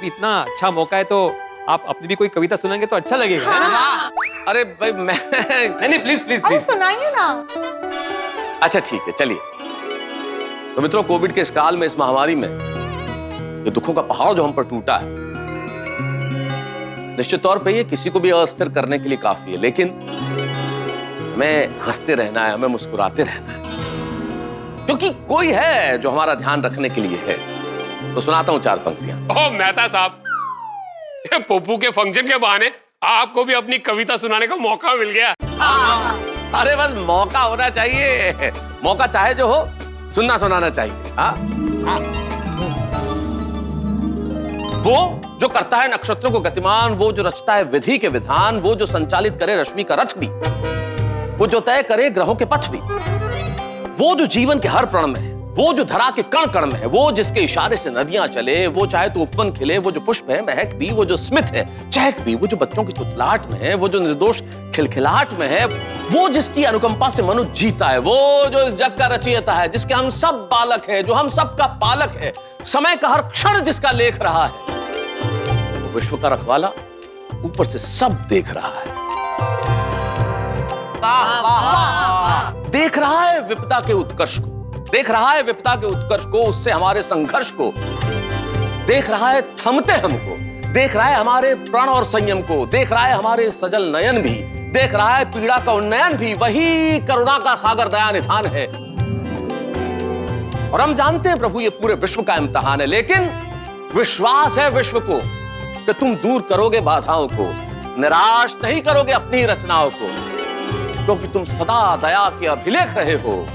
इतना अच्छा मौका है तो आप अपनी भी कोई कविता सुनाएंगे तो अच्छा लगेगा। हाँ। अरे भाई मैं नहीं प्लीज प्लीज अरे प्लीज। सुनाइए ना। अच्छा ठीक है चलिए। तो मित्रों, कोविड के इस काल में, इस महामारी में, ये दुखों का पहाड़ जो हम पर टूटा है, निश्चित तौर पे ये किसी को भी अस्थिर करने के लिए काफी है, लेकिन हमें हंसते रहना है, हमें मुस्कुराते रहना है, क्योंकि कोई है जो हमारा ध्यान रखने के लिए है। तो सुनाता हूं 4 पंक्तियां। ओह मेहता साहब, ये पप्पू के फंक्शन के बहाने आपको भी अपनी कविता सुनाने का मौका मिल गया। अरे बस मौका होना चाहिए, मौका चाहे जो हो, सुनना सुनाना चाहिए। हाँ? वो जो करता है नक्षत्रों को गतिमान, वो जो रचता है विधि के विधान, वो जो संचालित करे रश्मि का रथ भी, वो जो तय करे ग्रहों के पथ भी, वो जो जीवन के हर प्रण में है, वो जो धरा के कण कण में है, वो जिसके इशारे से नदियां चले, वो चाहे तो उपवन खिले, वो जो पुष्प है महक भी, वो जो स्मित है चहक भी, वो जो बच्चों की तुतलाहट में है, वो जो निर्दोष खिलखिलाहट में है, वो जिसकी अनुकंपा से मनुष्य जीता है, वो जो इस जग का रचयिता है, जिसके हम सब बालक है, जो हम सबका पालक है, समय का हर क्षण जिसका लेख रहा है, वो विश्व का रखवाला ऊपर से सब देख रहा है। देख रहा है विपदा के उत्कर्ष को, देख रहा है विपदा के उत्कर्ष को, उससे हमारे संघर्ष को, देख रहा है थमते हमको, देख रहा है हमारे प्रण और संयम को, देख रहा है हमारे सजल नयन भी, देख रहा है पीड़ा का उन्नयन भी, वही करुणा का सागर दया निधान है। और हम जानते हैं प्रभु ये पूरे विश्व का इम्तिहान है, लेकिन विश्वास है विश्व को कि तुम दूर करोगे बाधाओं को, निराश नहीं करोगे अपनी रचनाओं को, क्योंकि तुम सदा दया के अभिलेख रहे हो।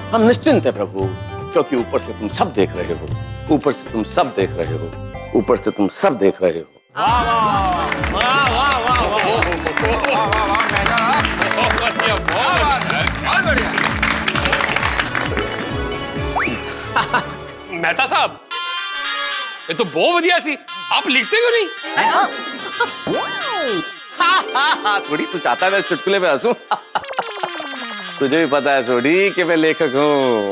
हम निश्चिंत है प्रभु, क्योंकि ऊपर से तुम सब देख रहे हो, ऊपर से तुम सब देख रहे हो, ऊपर से तुम सब देख रहे हो। मेहता साहब, ये तो बहुत बढ़िया सी, आप लिखते क्यों नहीं? सोडी, तू चाहता है मैं चुटकुले पे हंसूं? तुझे भी पता है सोडी कि मैं लेखक हूँ।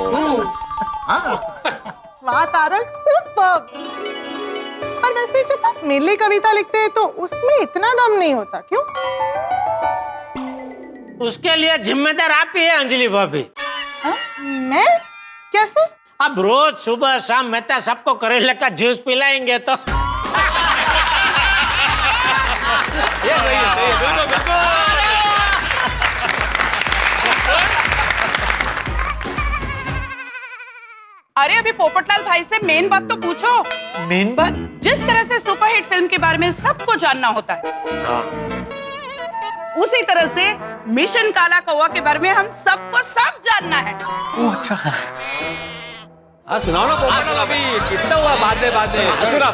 वाह तारक, सुपर्ब। पर वैसे जब आप मेरे लिए कविता लिखते हैं तो उसमें इतना दम नहीं होता, क्यों? उसके लिए जिम्मेदार आप ही है अंजलि भाभी। मैं? कैसे? अब रोज सुबह शाम मेहता सबको करेले का जूस पिलाएंगे तो ये सही है, बिल्कुल बिल्कुल। अरे अभी पोपटलाल भाई से मेन बात तो पूछो। मेन बात? जिस तरह से सुपरहिट फिल्म के बारे में सबको जानना होता है, उसी तरह से मिशन काला कौवा के बारे में हम सबको सब जानना है। ओह अच्छा। हाँ सुनाओ ना पोपटलाल, अभी कितना हुआ बाद में। सुनाओ।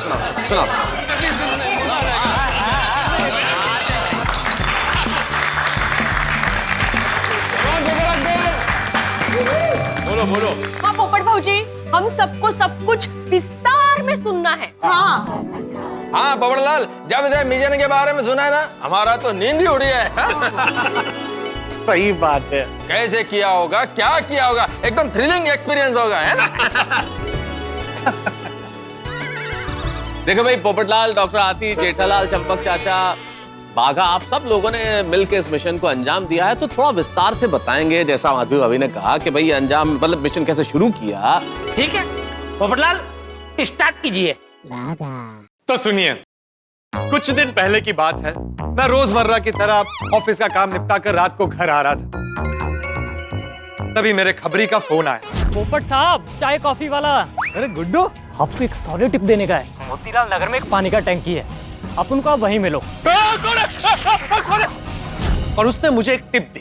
बोलो। हाँ पोपट भाऊजी, हम सबको सब कुछ विस्तार में सुनना है। हाँ पोपटलाल, जब से मिशन के बारे में सुना है ना, हमारा तो नींद ही उड़ी है। सही बात है। कैसे किया होगा, क्या किया होगा, एकदम थ्रिलिंग एक्सपीरियंस होगा, है ना? देखो भाई, पोपटलाल, डॉक्टर आती, जेठालाल, चंपक चाचा, बाघा, आप सब लोगों ने मिलकर इस मिशन को अंजाम दिया है, तो थोड़ा विस्तार से बताएंगे, जैसा माधवी भाभी ने कहा कि भाई अंजाम मतलब मिशन कैसे शुरू किया। ठीक है पोपटलाल, स्टार्ट कीजिए। तो सुनिए, कुछ दिन पहले की बात है, मैं रोजमर्रा की तरह ऑफिस का काम निपटा कर रात को घर आ रहा था, तभी मेरे खबरी का फोन आया। पोपट साहब, चाय कॉफी वाला। अरे गुड्डू, आपको एक सॉलिड टिप देने का है। मोतीलाल नगर में एक पानी का टैंकी है, आप उनको आप वहीं मिलो। और उसने मुझे एक टिप दी।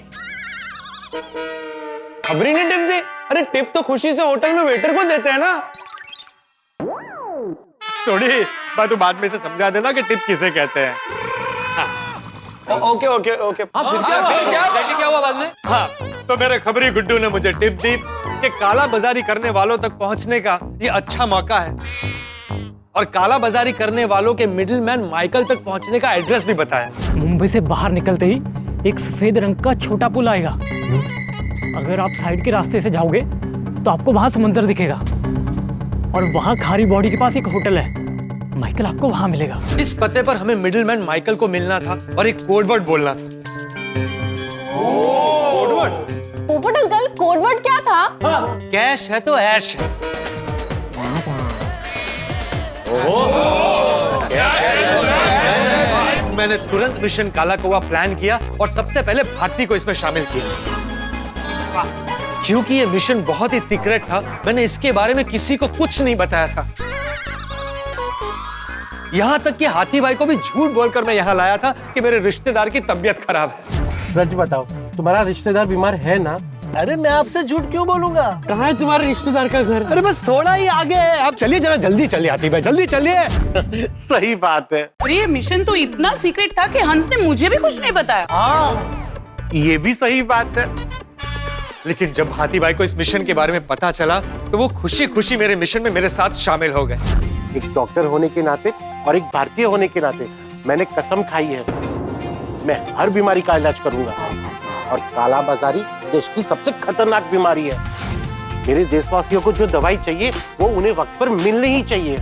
खबरी ने टिप दी? अरे टिप तो खुशी से होटल में वेटर को देते हैं ना। सोडी, मैं तो बाद में से समझा देना कि टिप किसे कहते हैं। ओके। क्या हुआ बाद में? हाँ, तो मेरे खबरी गुड्डू ने मुझे टिप दी कि काला बाजारी करने वालों तक पहुंचने का ये अच्छा मौका है, और काला बाजारी करने वालों के मिडिलमैन माइकल तक पहुंचने का एड्रेस भी बताया। मुंबई से बाहर निकलते ही एक सफेद रंग का छोटा पुल आएगा। अगर आप साइड के रास्ते से जाओगे तो आपको वहां समुद्र दिखेगा और वहां खारी बॉडी के पास एक होटल है। माइकल आपको वहां मिलेगा। इस पते पर हमें मिडिलमैन माइकल को मिलना था और एक कोडवर्ड बोलना था। पोपट अंकल, कोड वर्ड क्या था? कैश है तो ऐश है। मैंने तुरंत मिशन काला कौवा प्लान किया और सबसे पहले भारती को इसमें शामिल किया। क्योंकि ये मिशन बहुत ही सीक्रेट था, मैंने इसके बारे में किसी को कुछ नहीं बताया था। यहां तक कि हाथी भाई को भी झूठ बोलकर मैं यहां लाया था कि मेरे रिश्तेदार की तबीयत खराब है। सच बताओ, तुम्हारा रिश्तेदार बीमार है ना? अरे मैं आपसे झूठ क्यों बोलूंगा? कहाँ है तुम्हारे रिश्तेदार का घर? अरे बस थोड़ा ही आगे है। आप चलिए, जरा जल्दी चलिए हाथी भाई, जल्दी चलिए। सही बात है। और ये मिशन तो इतना सीक्रेट था कि हंस ने मुझे भी कुछ नहीं बताया। हाँ, ये भी सही बात है। लेकिन जब हाथी भाई को इस मिशन के बारे में पता चला तो वो खुशी खुशी मेरे मिशन में मेरे साथ शामिल हो गए। एक डॉक्टर होने के नाते और एक भारतीय होने के नाते मैंने कसम खाई है, मैं हर बीमारी का इलाज करूंगा। और काला बाजारी देश की सबसे खतरनाक बीमारी है। मेरे देशवासियों को जो दवाई चाहिए वो उन्हें वक्त पर मिलनी ही चाहिए।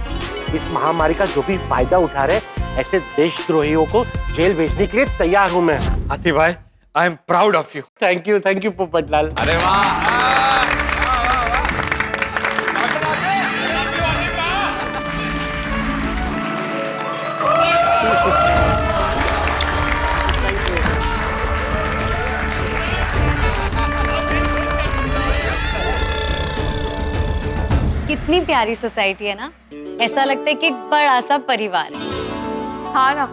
इस महामारी का जो भी फायदा उठा रहे ऐसे देशद्रोहियों को जेल भेजने के लिए तैयार हूं मैं। हाथी भाई, I am proud of you. Thank you Popatlal. अरे वाह। कितनी प्यारी सोसाइटी है ना, ऐसा लगता है कि एक बड़ा सा परिवार है। हाँ ना,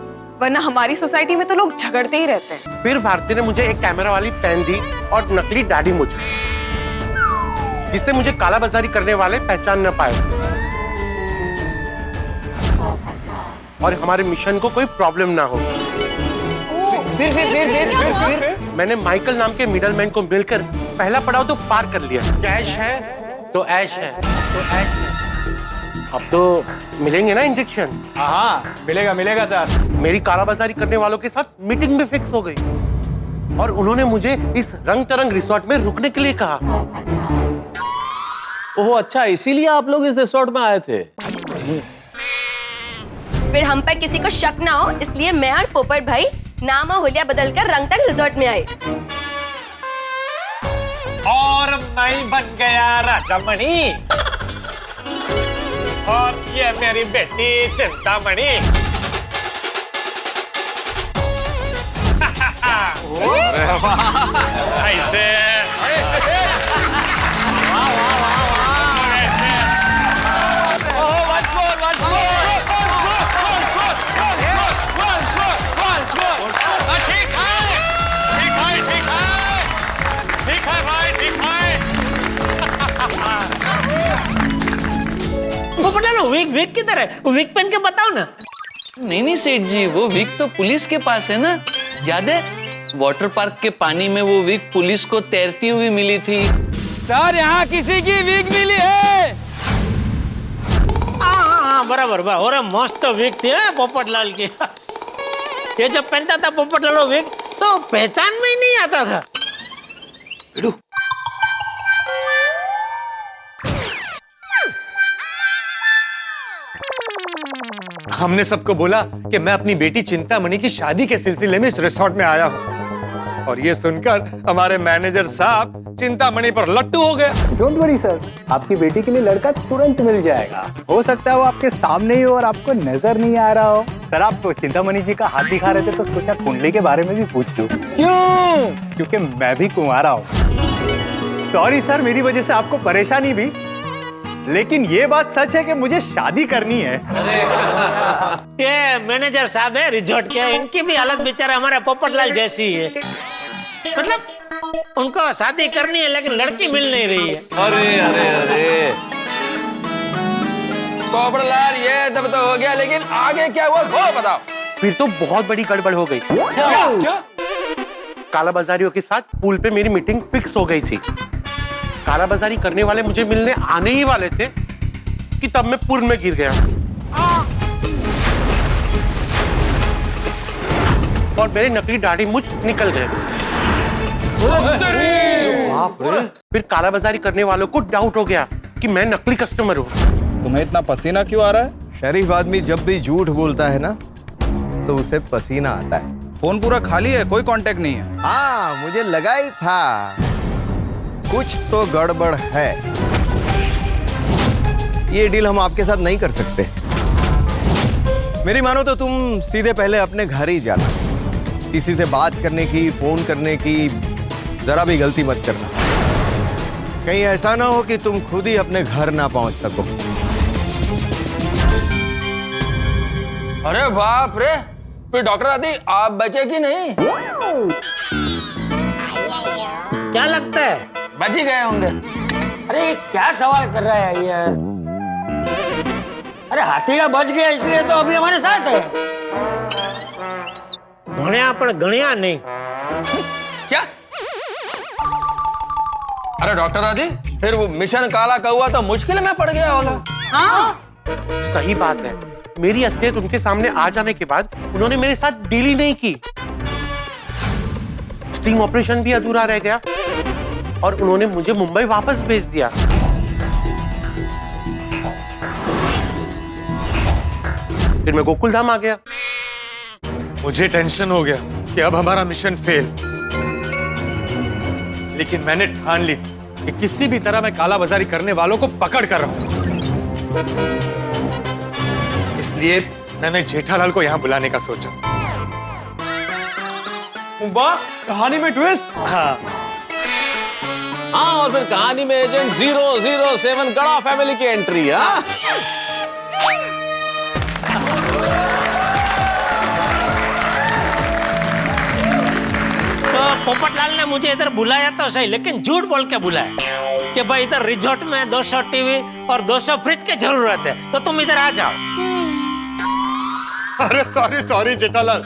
वरना हमारी सोसाइटी में तो लोग झगड़ते ही रहते हैं। फिर भारती ने मुझे एक कैमरा वाली पेन दी और नकली दाढ़ी मूंछ, जिससे मुझे काला बाजारी करने वाले पहचान न पाए और हमारे मिशन को कोई प्रॉब्लम ना हो। फिर मैंने माइकल नाम के मिडलमैन को मिलकर पहला पड़ाव तो पार कर लिया। कैश है तो ऐश है, अब तो मिलेंगे ना इंजेक्शन? हाँ, मिलेगा सर। मेरी कालाबाजारी करने वालों के साथ मीटिंग भी फिक्स हो गई और उन्होंने मुझे इस रंग तरंग रिसोर्ट में रुकने के लिए कहा। ओह अच्छा, इसीलिए आप लोग इस रिसोर्ट में आए थे। फिर हम पर किसी को शक ना हो, इसलिए मैं और पोपट भाई नाम और हुलिया बदलकर रंग तरंग रिसोर्ट में आए। और मैं बन गया राजामणि और ये मेरी बेटी चिंतामणि। ऐसे विक किधर है? विक पहन के बताओ ना। नहीं सेठ जी, वो विक तो पुलिस के पास है ना। याद है वाटर पार्क के पानी में वो विक पुलिस को तैरती हुई मिली थी। सर, यहाँ किसी की विक मिली है। हाँ, बराबर। और मस्त विक थी पोपटलाल की। ये जब पहनता था पोपटलाल विक तो पहचान में ही नहीं आता था। हमने सबको बोला कि मैं अपनी बेटी चिंतामणि की शादी के सिलसिले में इस रिसोर्ट में आया हूँ और ये सुनकर हमारे मैनेजर साहब चिंतामणि पर लट्टू हो गए। डोंट वरी सर, आपकी बेटी के लिए लड़का तुरंत मिल जाएगा। हो सकता है वो आपके सामने ही हो और आपको नजर नहीं आ रहा हो। सर, आप तो चिंतामणि जी का हाथ दिखा रहे थे तो सोचा कुंडली के बारे में भी पूछ लूं। क्यों? क्योंकि मैं भी कुंवारा हूँ। सॉरी सर, मेरी वजह से आपको परेशानी भी, लेकिन ये बात सच है कि मुझे शादी करनी है। ये मैनेजर साहब है रिजॉर्ट के, इनकी भी हालत बेचारा हमारा पोपटलाल जैसी है। मतलब उनको शादी करनी है लेकिन लड़की मिल नहीं रही है। अरे पोपटलाल, ये तब तो हो गया, लेकिन आगे क्या हुआ वो बताओ। फिर तो बहुत बड़ी गड़बड़ हो गई। क्या? कालाबाजारियों के साथ पूल पे मेरी मीटिंग फिक्स हो गई थी। कालाबाजारी करने वाले मुझे मिलने आने ही वाले थे कि तब मैं पूल में गिर गया और मेरे नकली दाढ़ी मुझ निकल गए। फिर कालाबाजारी करने वालों को डाउट हो गया कि मैं नकली कस्टमर हूँ। तुम्हें इतना पसीना क्यों आ रहा है? शरीफ आदमी जब भी झूठ बोलता है ना तो उसे पसीना आता है। फोन पूरा खाली है, कोई कांटेक्ट नहीं है। हाँ, मुझे लगा ही था कुछ तो गड़बड़ है। ये डील हम आपके साथ नहीं कर सकते। मेरी मानो तो तुम सीधे पहले अपने घर ही जाना। किसी से बात करने की, फोन करने की जरा भी गलती मत करना। कहीं ऐसा ना हो कि तुम खुद ही अपने घर ना पहुंच सको। अरे बाप रे, फिर डॉक्टर आदि आप बचे कि नहीं? क्या लगता है? बच ही गए होंगे। अरे क्या सवाल कर रहा है ये? अरे हाथीड़ा बच गया इसलिए तो अभी हमारे साथ है। गण्या पर गण्या नहीं। क्या? अरे डॉक्टर आदि, फिर वो मिशन काला कौवा तो मुश्किल में पड़ गया होगा। हाँ सही बात है। मेरी असलियत उनके सामने आ जाने के बाद उन्होंने मेरे साथ डील ही नहीं की। स्टिंग ऑपरेशन भी अधूरा रह गया और उन्होंने मुझे मुंबई वापस भेज दिया। फिर मैं गोकुलधाम आ गया। मुझे टेंशन हो गया कि अब हमारा मिशन फेल। लेकिन मैंने ठान ली थी कि किसी भी तरह मैं कालाबाजारी करने वालों को पकड़ कर रहूं। इसलिए मैंने जेठालाल को यहां बुलाने का सोचा। वाह, कहानी में ट्विस्ट। हाँ, और फिर कहानी में एजेंट 007 गड़ा फैमिली की एंट्री। हाँ, पोपटलाल ने मुझे इधर बुलाया तो सही, लेकिन झूठ बोल के बुलाया कि भाई इधर रिजॉर्ट में 200 टीवी और 200 फ्रिज की जरूरत है, तो तुम इधर आ जाओ। अरे सॉरी जेठालाल।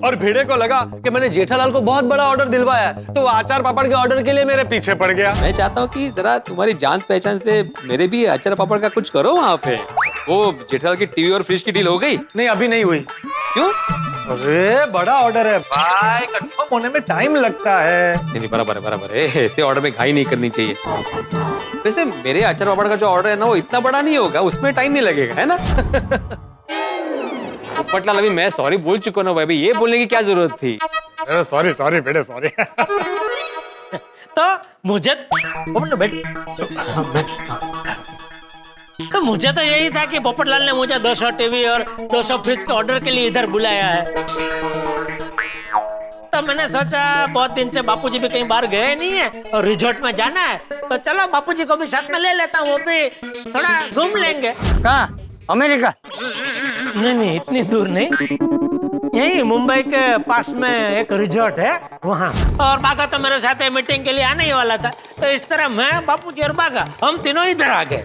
और भिड़े को लगा कि मैंने जेठालाल को बहुत बड़ा ऑर्डर दिलवाया, तो वो अचार पापड़ के ऑर्डर के लिए मेरे पीछे पड़ गया। मैं चाहता हूँ कि जरा तुम्हारी जान पहचान से मेरे भी अचार पापड़ का कुछ करो वहाँ पे। वो जेठालाल की टीवी और फ्रिज की डील हो गई? नहीं, अभी नहीं हुई। क्यों? अरे बड़ा ऑर्डर है भाई, कंफर्म होने में टाइम लगता है। नहीं, बराबर है। ऐसे ऑर्डर में घाई नहीं करनी चाहिए। वैसे मेरे अचार पापड़ का जो ऑर्डर है ना, वो इतना बड़ा नहीं होगा, उसमें टाइम नहीं लगेगा, है ना? पोपटलाल, अभी मैं सॉरी बोल चुका ना भाई, ये बोलने की क्या जरूरत थी? अरे सॉरी बेटे, सॉरी। तो मुझे मुझे तो यही था कि पोपटलाल ने मुझे 200 टीवी और 200 फ्रिज के ऑर्डर के लिए इधर बुलाया है। तो मैंने सोचा बहुत दिन से बापूजी भी कहीं बाहर गए नहीं है और रिजॉर्ट में जाना है, तो चलो बापूजी को भी साथ में ले लेता हूँ, वो भी थोड़ा घूम लेंगे। कहाँ? अमेरिका? नहीं, इतनी दूर नहीं, यही मुंबई के पास में एक रिजॉर्ट है वहाँ। और बागा तो मेरे साथ मीटिंग के लिए आने ही वाला था, तो इस तरह मैं, बापूजी और बागा हम तीनों इधर आ गए।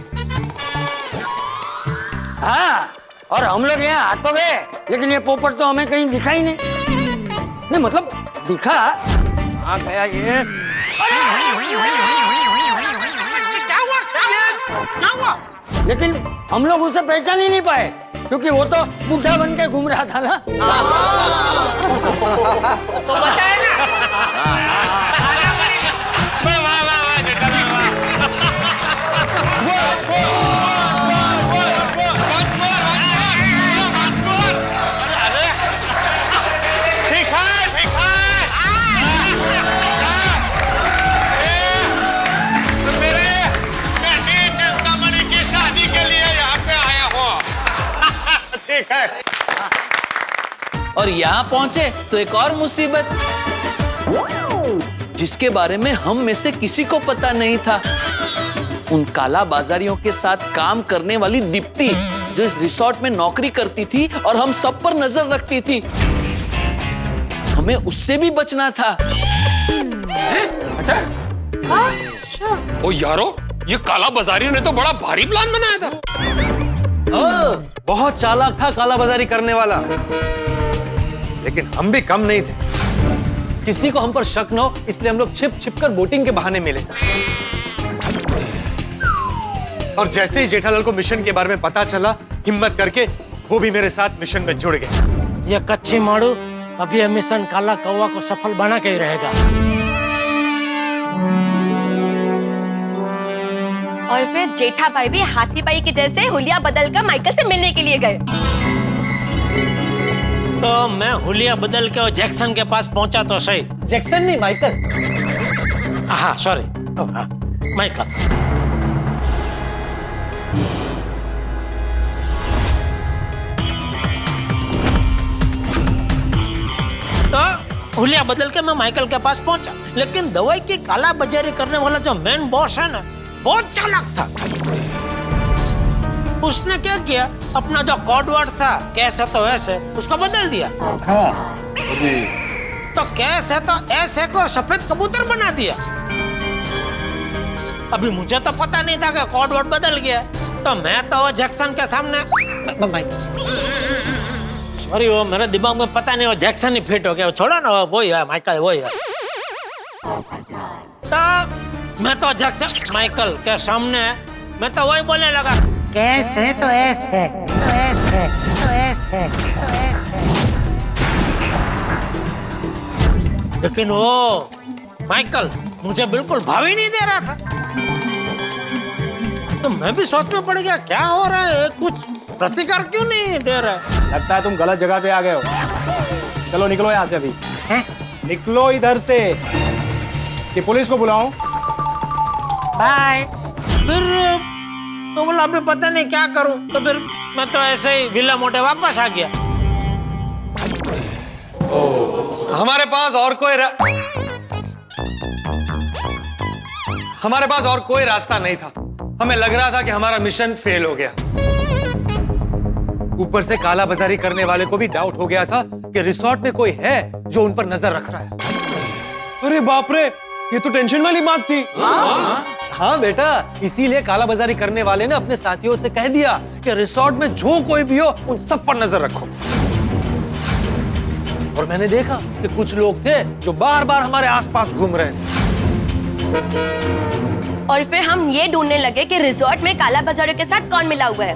हाँ, और हम लोग यहाँ आ तो गए, लेकिन ये पोपट तो हमें कहीं दिखा ही नहीं मतलब दिखा आ गया ये। क्या हुआ? लेकिन हम लोग उसे पहचान ही नहीं पाए, क्योंकि वो तो बूढ़ा बन के घूम रहा था ना। तो बताए ना। ठीक है। और यहाँ पहुंचे तो एक और मुसीबत, जिसके बारे में हम में से किसी को पता नहीं था। उन काला बाजारियों के साथ काम करने वाली दीप्ति, जो इस रिसोर्ट में नौकरी करती थी और हम सब पर नजर रखती थी, हमें उससे भी बचना था। ओ यारो, ये काला बाजारियों ने तो बड़ा भारी प्लान बनाया था। बहुत चालाक था काला बाजारी करने वाला, लेकिन हम भी कम नहीं थे। किसी को हम पर शक न हो, इसलिए हम लोग छिप छिप कर बोटिंग के बहाने मिले। और जैसे ही जेठालाल को मिशन के बारे में पता चला, हिम्मत करके वो भी मेरे साथ मिशन में जुड़ गए। ये कच्ची मारू अभी ये मिशन काला कौवा को सफल बना के ही रहेगा। और फिर जेठा भाई भी हाथी भाई के जैसे हुलिया बदल कर माइकल से मिलने के लिए गए। तो मैं हुलिया बदल के और जैक्सन के पास पहुंचा तो सही। जैक्सन नहीं, माइकल। हाँ सॉरी, हाँ, माइकल। तो हुलिया बदल के मैं माइकल के पास पहुंचा, लेकिन दवाई की काला बाजारी करने वाला जो मेन बॉस है ना, बहुत चालाक था। उसने क्या किया, अपना जो कोड वर्ड था कैसे तो वैसे उसको बदल दिया। हाँ। तो कैसे तो ऐसे को सफेद कबूतर बना दिया। अभी मुझे तो पता नहीं था कि कोड वर्ड बदल गया, तो मैं तो वो जैक्सन के सामने, सॉरी वो मेरे दिमाग में पता नहीं वो जैक्सन ही फिट हो गया। छोड़ो ना, वो ही है माइकल, वो ही है। तो मैं तो जैक्सन माइकल के सामने मैं तो वही बोलने लगा, कैसे तो ऐसे तो ऐसे तो ऐसे तो ऐसे। लेकिन वो माइकल मुझे बिल्कुल भाव ही नहीं दे रहा था। तो मैं भी सोच में पड़ गया, क्या हो रहा है, कुछ प्रतिकार क्यों नहीं दे रहा है। लगता है तुम गलत जगह पे आ गए हो। चलो निकलो यहाँ से अभी। निकलो इधर से, कि पुलिस को बुलाऊं? बाय। फिर तो बोला अभी पता नहीं क्या करूं, तो फिर मैं तो ऐसे ही विला मोटे वापस आ गया। हमारे पास और कोई रास्ता नहीं था। हमें लग रहा था कि हमारा मिशन फेल हो गया। ऊपर से काला बाजारी करने वाले को भी डाउट हो गया था कि रिसोर्ट में कोई है जो उन पर नजर रख रहा है। अरे बाप रे, ये तो टेंशन वाली बात थी। हाँ बेटा, इसीलिए काला बाजारी करने वाले ने अपने साथियों से कह दिया कि रिसोर्ट में जो कोई भी हो उन सब पर नजर रखो। और मैंने देखा कि कुछ लोग थे जो बार बार हमारे आसपास घूम रहे थे। और फिर हम ये ढूंढने लगे कि रिजॉर्ट में काला बाजारियों के साथ कौन मिला हुआ है।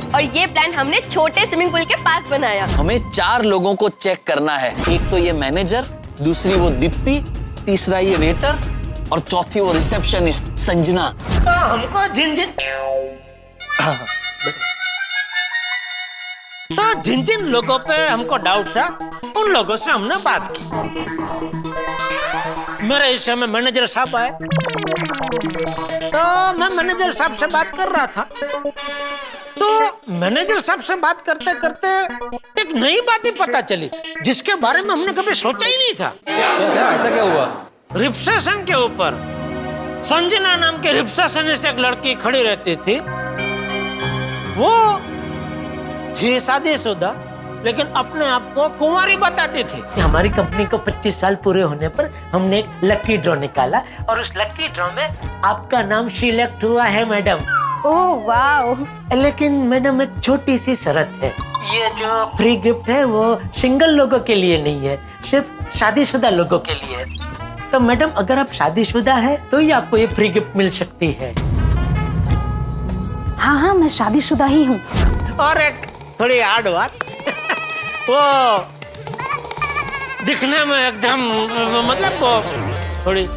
और ये प्लान हमने छोटे स्विमिंग पूल के पास बनाया। हमें 4 लोगों को चेक करना है। एक तो ये मैनेजर, दूसरी वो दीप्ति, तीसरा ये वेटर और चौथी वो रिसेप्शनिस्ट संजना। तो हमको जिन जिन लोगों पे हमको डाउट था उन लोगों से हमने बात की। मेरे हिस्से में मैनेजर साहब आए, तो मैं मैनेजर साहब से बात कर रहा था। तो मैनेजर साहब से बात करते करते एक नई बात ही पता चली, जिसके बारे में हमने कभी सोचा ही नहीं था। ऐसा क्या हुआ? रिसेप्शन के ऊपर संजना नाम के रिसेप्शनिस्ट एक लड़की खड़ी रहती थी। वो थी शादीशुदा, लेकिन अपने आप को कुंवारी बताती थी। हमारी कंपनी को 25 साल पूरे होने पर हमने एक लकी ड्रॉ निकाला और उस लकी ड्रॉ में आपका नाम सिलेक्ट हुआ है मैडम। Oh wow. लेकिन मैडम एक छोटी सी शर्त है, ये जो फ्री गिफ्ट है वो सिंगल लोगों के लिए नहीं है, सिर्फ शादीशुदा लोगों के लिए है। तो मैडम अगर आप शादीशुदा है तो ही आपको ये फ्री गिफ्ट मिल सकती है। हाँ मैं शादीशुदा ही हूँ। और एक थोड़ी आड़ बात, वो दिखने में एकदम मतलब वो थोड़ी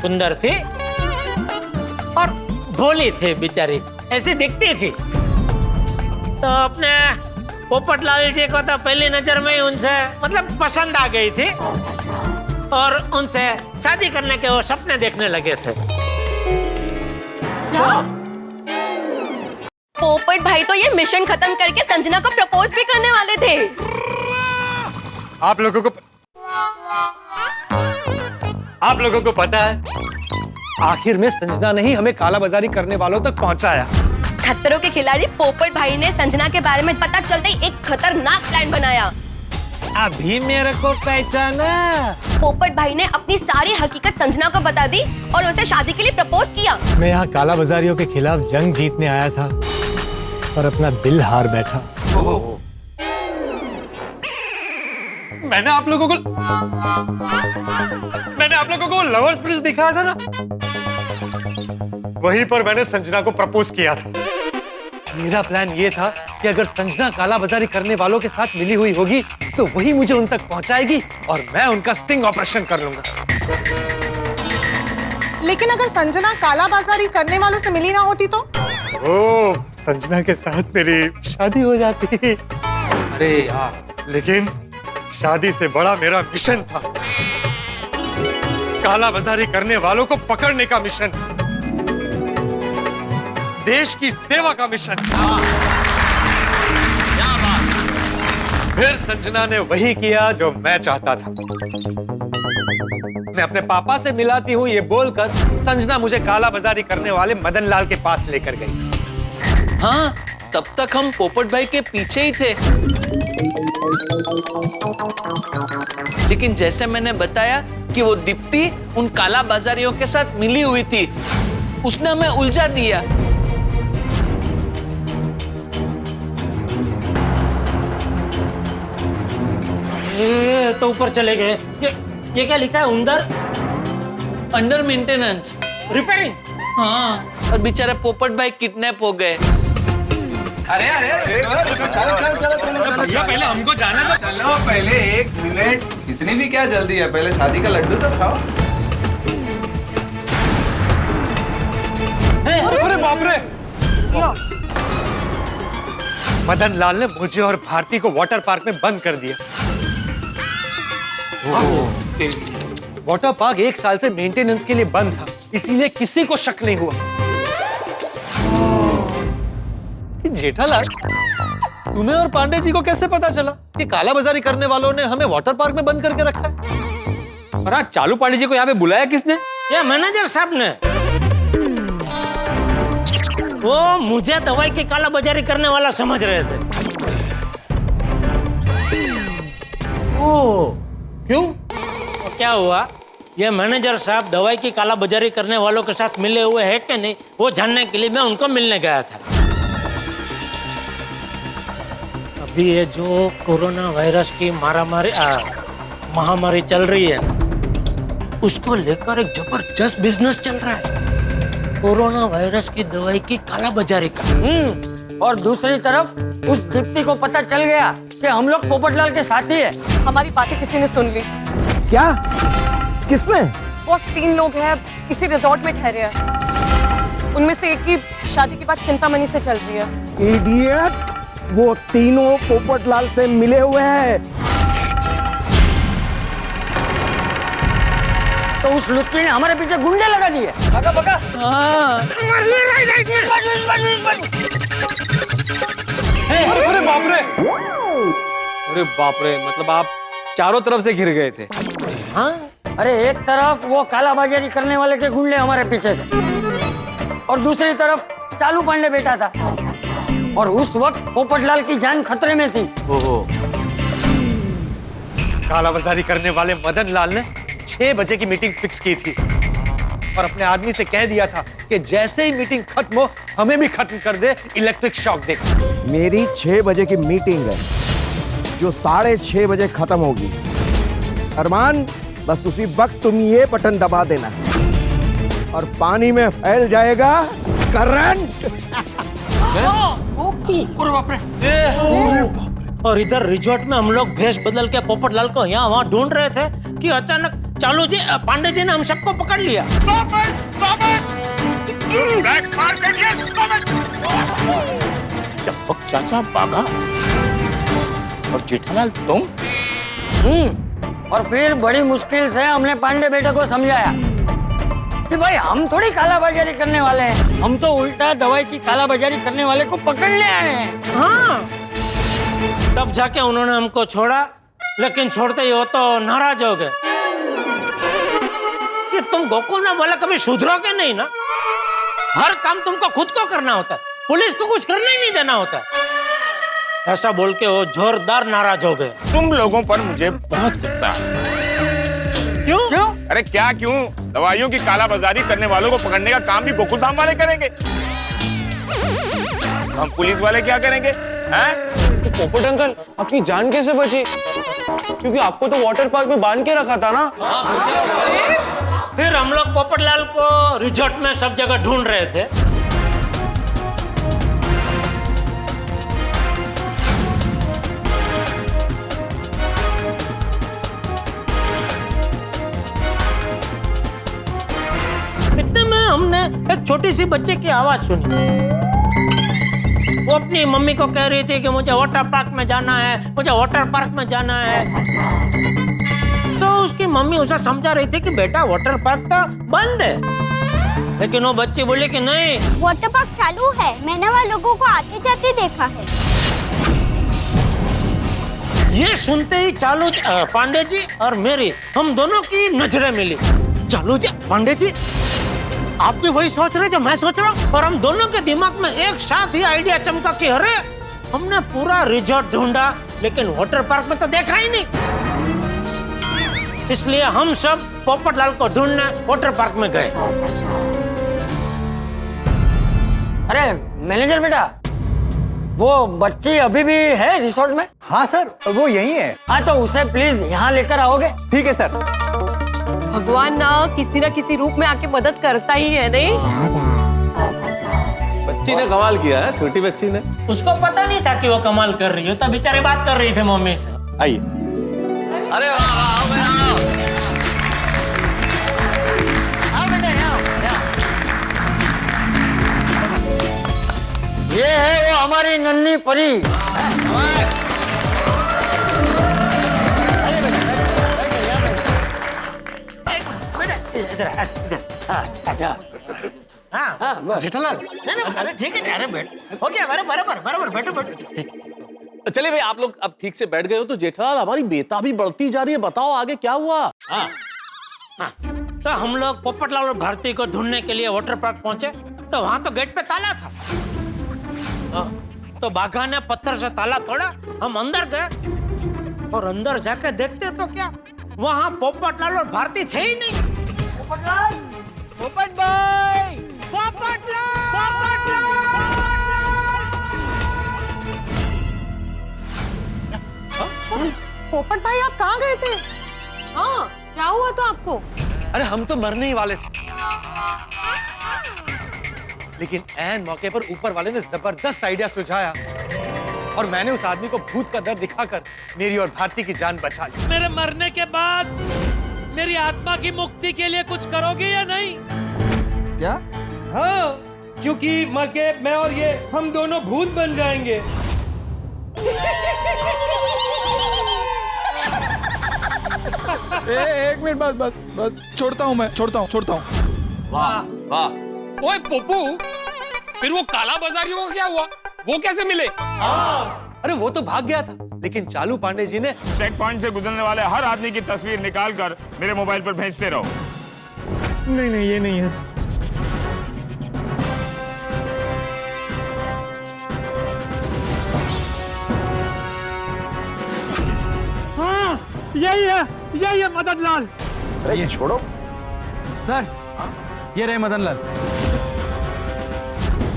सुंदर थी और भोली थी बेचारी, ऐसी दिखती थी। तो अपने पोपटलाल जी को तो पहली नजर में ही उनसे मतलब पसंद आ गई थी और उनसे शादी करने के वो सपने देखने लगे थे। पोपट भाई तो ये मिशन खत्म करके संजना को प्रपोज भी करने वाले थे। आप लोगों को पता है, आखिर में संजना ने ही हमें काला बाजारी करने वालों तक पहुंचाया। खतरों के खिलाड़ी पोपट भाई ने संजना के बारे में पता चलते ही एक खतरनाक प्लान बनाया। अभी मेरे को पहचाना। पोपट भाई ने अपनी सारी हकीकत संजना को बता दी और उसे शादी के लिए प्रपोज किया। मैं यहाँ काला बाजारियों के खिलाफ जंग जीतने आया था और अपना दिल हार बैठा। मैंने आप लोगों को लवर्स ब्रिज दिखाया था ना, वहीं पर मैंने संजना को प्रपोज किया था। मेरा प्लान ये था कि अगर संजना काला बाजारी करने वालों के साथ मिली हुई होगी तो वही मुझे उन तक पहुंचाएगी और मैं उनका स्टिंग ऑपरेशन कर लूंगा। लेकिन अगर संजना काला बाजारी करने वालों से मिली ना होती तो? ओ, संजना के साथ मेरी शादी हो जाती। अरे यार, लेकिन शादी से बड़ा मेरा मिशन था, काला बाजारी करने वालों को पकड़ने का मिशन, देश की सेवा का मिशन। फिर संजना ने वही किया जो मैं चाहता था। मैं अपने पापा से मिलाती हूँ ये बोलकर संजना मुझे काला बाजारी करने वाले मदन लाल के पास लेकर गई। हाँ, तब तक हम पोपट भाई के पीछे ही थे। लेकिन जैसे मैंने बताया कि वो दीप्ति उन काला बाजारियों के साथ मिली हुई थी, उसने हमें उलझा दिया। ये तो ऊपर चले गए। ये क्या लिखा है अंदर? Under maintenance, repairing. हाँ, और बेचारे पोपट भाई किडनैप हो गए। अरे अरे भैया पहले हमको जाना था। चलो पहले 1 मिनट, इतनी भी क्या जल्दी है, पहले शादी का लड्डू तो खाओ। अरे बाप रे! मदन लाल ने मुझे और भारती को वाटर पार्क में बंद कर दिया। वाटर पार्क 1 साल से मेंटेनेंस के लिए बंद था, इसीलिए किसी को शक नहीं हुआ। जेठालाल, तुम्हें और पांडे जी को कैसे पता चला कि काला बाजारी करने वालों ने हमें वाटर पार्क में बंद करके रखा है? और चालू पांडे जी को यहाँ पे बुलाया किसने? ये मैनेजर साहब ने। वो मुझे दवाई की काला बाजारी करने वाला समझ रहे थे। ओह, क्यों? तो क्या हुआ? ये मैनेजर साहब दवाई की काला बाजारी करने वालों के साथ मिले हुए हैं कि नहीं, वो जानने के लिए मैं उनको मिलने गया था। अभी ये जो कोरोना वायरस की महामारी चल रही है, उसको लेकर एक जबरदस्त बिजनेस चल रहा है, कोरोना वायरस की दवाई की काला बाजारी का। और दूसरी तरफ उस दीप्ति को पता चल गया कि हम लोग पोपटलाल के साथी है। हमारी बातें किसी ने सुन ली। क्या? किसने? बॉस 3 लोग हैं, किसी रिजॉर्ट में ठहरे हैं। उनमें से एक की शादी की बात चिंतामणि से चल रही है। इडियट! वो तीनों पोपटलाल से मिले हुए हैं। तो उस लुच्चे ने हमारे पीछे गुंडे लगा दिए। बका बका। अरे बाप रे! अरे बाप रे, मतलब आप चारों तरफ से घिर गए थे। हाँ? अरे एक तरफ वो काला बाजारी करने वाले के गुंडे हमारे पीछे थे और दूसरी तरफ चालू पांडे बैठा था, और उस वक्त पोपटलाल की जान खतरे में थी। ओहो। काला बाजारी करने वाले मदन लाल ने 6 बजे की मीटिंग फिक्स की थी और अपने आदमी से कह दिया था कि जैसे ही मीटिंग खत्म हो हमें भी खत्म कर दे, इलेक्ट्रिक शॉक दे। मेरी 6 बजे की मीटिंग है जो 6:30 बजे खत्म होगी। अरमान, बस उसी वक्त तुम ये बटन दबा देना और पानी में फैल जाएगा करंट। और इधर रिजॉर्ट में हम लोग भेष बदल के पोपटलाल को यहाँ वहाँ ढूंढ रहे थे कि अचानक चालू जी पांडे जी ने हम सबको पकड़ लिया। चंपक चाचा भागा और जेठालाल तुम? और फिर बड़ी मुश्किल से हमने पांडे बेटे को समझाया कि भाई हम थोड़ी काला बाजारी करने वाले हैं, हम तो उल्टा दवाई की काला बाजारी करने वाले को पकड़ने आए हैं। हाँ, तब जाके उन्होंने हमको छोड़ा, लेकिन छोड़ते ही वो तो नाराज हो गए। ये तुम गोकुलधाम वाला कभी सुधरोगे नहीं ना? हर काम तुमको खुद को करना होता है, पुलिस को कुछ करने ही नहीं देना होता है। ऐसा बोल के वो जोरदार नाराज हो गए। तुम लोगों पर मुझे बहुत गुस्सा है। क्यों? अरे क्या क्यों? दवाइयों की काला बाजारी करने वालों को पकड़ने का काम भी गोकुलधाम वाले करेंगे, हम पुलिस वाले क्या करेंगे? हैं? तो पोपट अंकल, आपकी जान कैसे बची? क्योंकि आपको तो वाटर पार्क में बांध के रखा था ना। फिर हम लोग पोपटलाल को रिजॉर्ट में सब जगह ढूंढ रहे थे, हमने एक छोटी सी बच्चे की आवाज सुनी। वो अपनी मम्मी को कह रही थी कि मुझे वाटर पार्क में जाना है, मुझे वाटर पार्क में जाना है। तो उसकी मम्मी उसे समझा रही थी कि बेटा वाटर पार्क तो बंद है, लेकिन वो बच्ची बोली कि नहीं, वाटर पार्क चालू है, मैंने वहाँ लोगों को आते जाते देखा है। ये सुनते ही चालू पांडे जी और मेरी, हम दोनों की नजरें मिली। चालू जी, पांडे जी, आप भी वही सोच रहे जो मैं सोच रहा हूँ, और हम दोनों के दिमाग में एक साथ ही आइडिया चमका कि अरे हमने पूरा रिजॉर्ट ढूंढा लेकिन वाटर पार्क में तो देखा ही नहीं। इसलिए हम सब पोपटलाल को ढूंढने वाटर पार्क में गए। अरे मैनेजर बेटा, वो बच्ची अभी भी है रिसोर्ट में? हाँ सर, वो यही है। हाँ तो उसे प्लीज यहाँ लेकर आओगे? ठीक है सर। भगवान ना किसी रूप में आके मदद करता ही है, नहीं? बच्ची ने कमाल किया है, छोटी बच्ची ने। उसको पता नहीं था कि वो कमाल कर रही हो, तो बेचारी बात कर रही थी मम्मी से। आइए। अरे वाह, ये है वो हमारी नन्ही परी। जेठालाल, अरे ठीक है, अरे बैठ, हो गया, बराबर, बैठो। चलिए भाई, आप लोग अब ठीक से बैठ गए हो तो जेठालाल, हमारी बेताबी बढ़ती जा रही है, बताओ आगे क्या हुआ? तो हम लोग पोपटलाल और भारती को ढूंढने के लिए वाटर पार्क पहुंचे, तो वहां तो गेट पे ताला था। तो बाघा ने पत्थर से ताला तोड़ा, हम अंदर गए और अंदर जाके देखते तो क्या, वहां पोपटलाल और भारती थे ही नहीं। पोपटलाल, पोपट भाई, पोपट भाई, आप कहाँ गए थे? हाँ, क्या हुआ था आपको? अरे हम तो मरने ही वाले थे, लेकिन ऐन मौके पर ऊपर वाले ने जबरदस्त आइडिया सुझाया और मैंने उस आदमी को भूत का दर्द दिखाकर मेरी और भारती की जान बचा ली। मेरे मरने के बाद मेरी आत्मा की मुक्ति के लिए कुछ करोगे या नहीं? क्या? हाँ, क्योंकि मर के मैं और ये हम दोनों भूत बन जाएंगे। एक मिनट, बस छोड़ता हूँ, छोड़ता हूँ। वाह वाह। ओए पोपू, फिर वो काला बाजारियों का क्या हुआ? वो कैसे मिले? अरे वो तो भाग गया था, लेकिन चालू पांडे जी ने चेक पॉइंट से गुजरने वाले हर आदमी की तस्वीर निकाल कर मेरे मोबाइल पर भेजते रहो। नहीं, ये नहीं है। हाँ, यही है मदन लाल। अरे ये छोड़ो सर, ये रहे मदन लाल।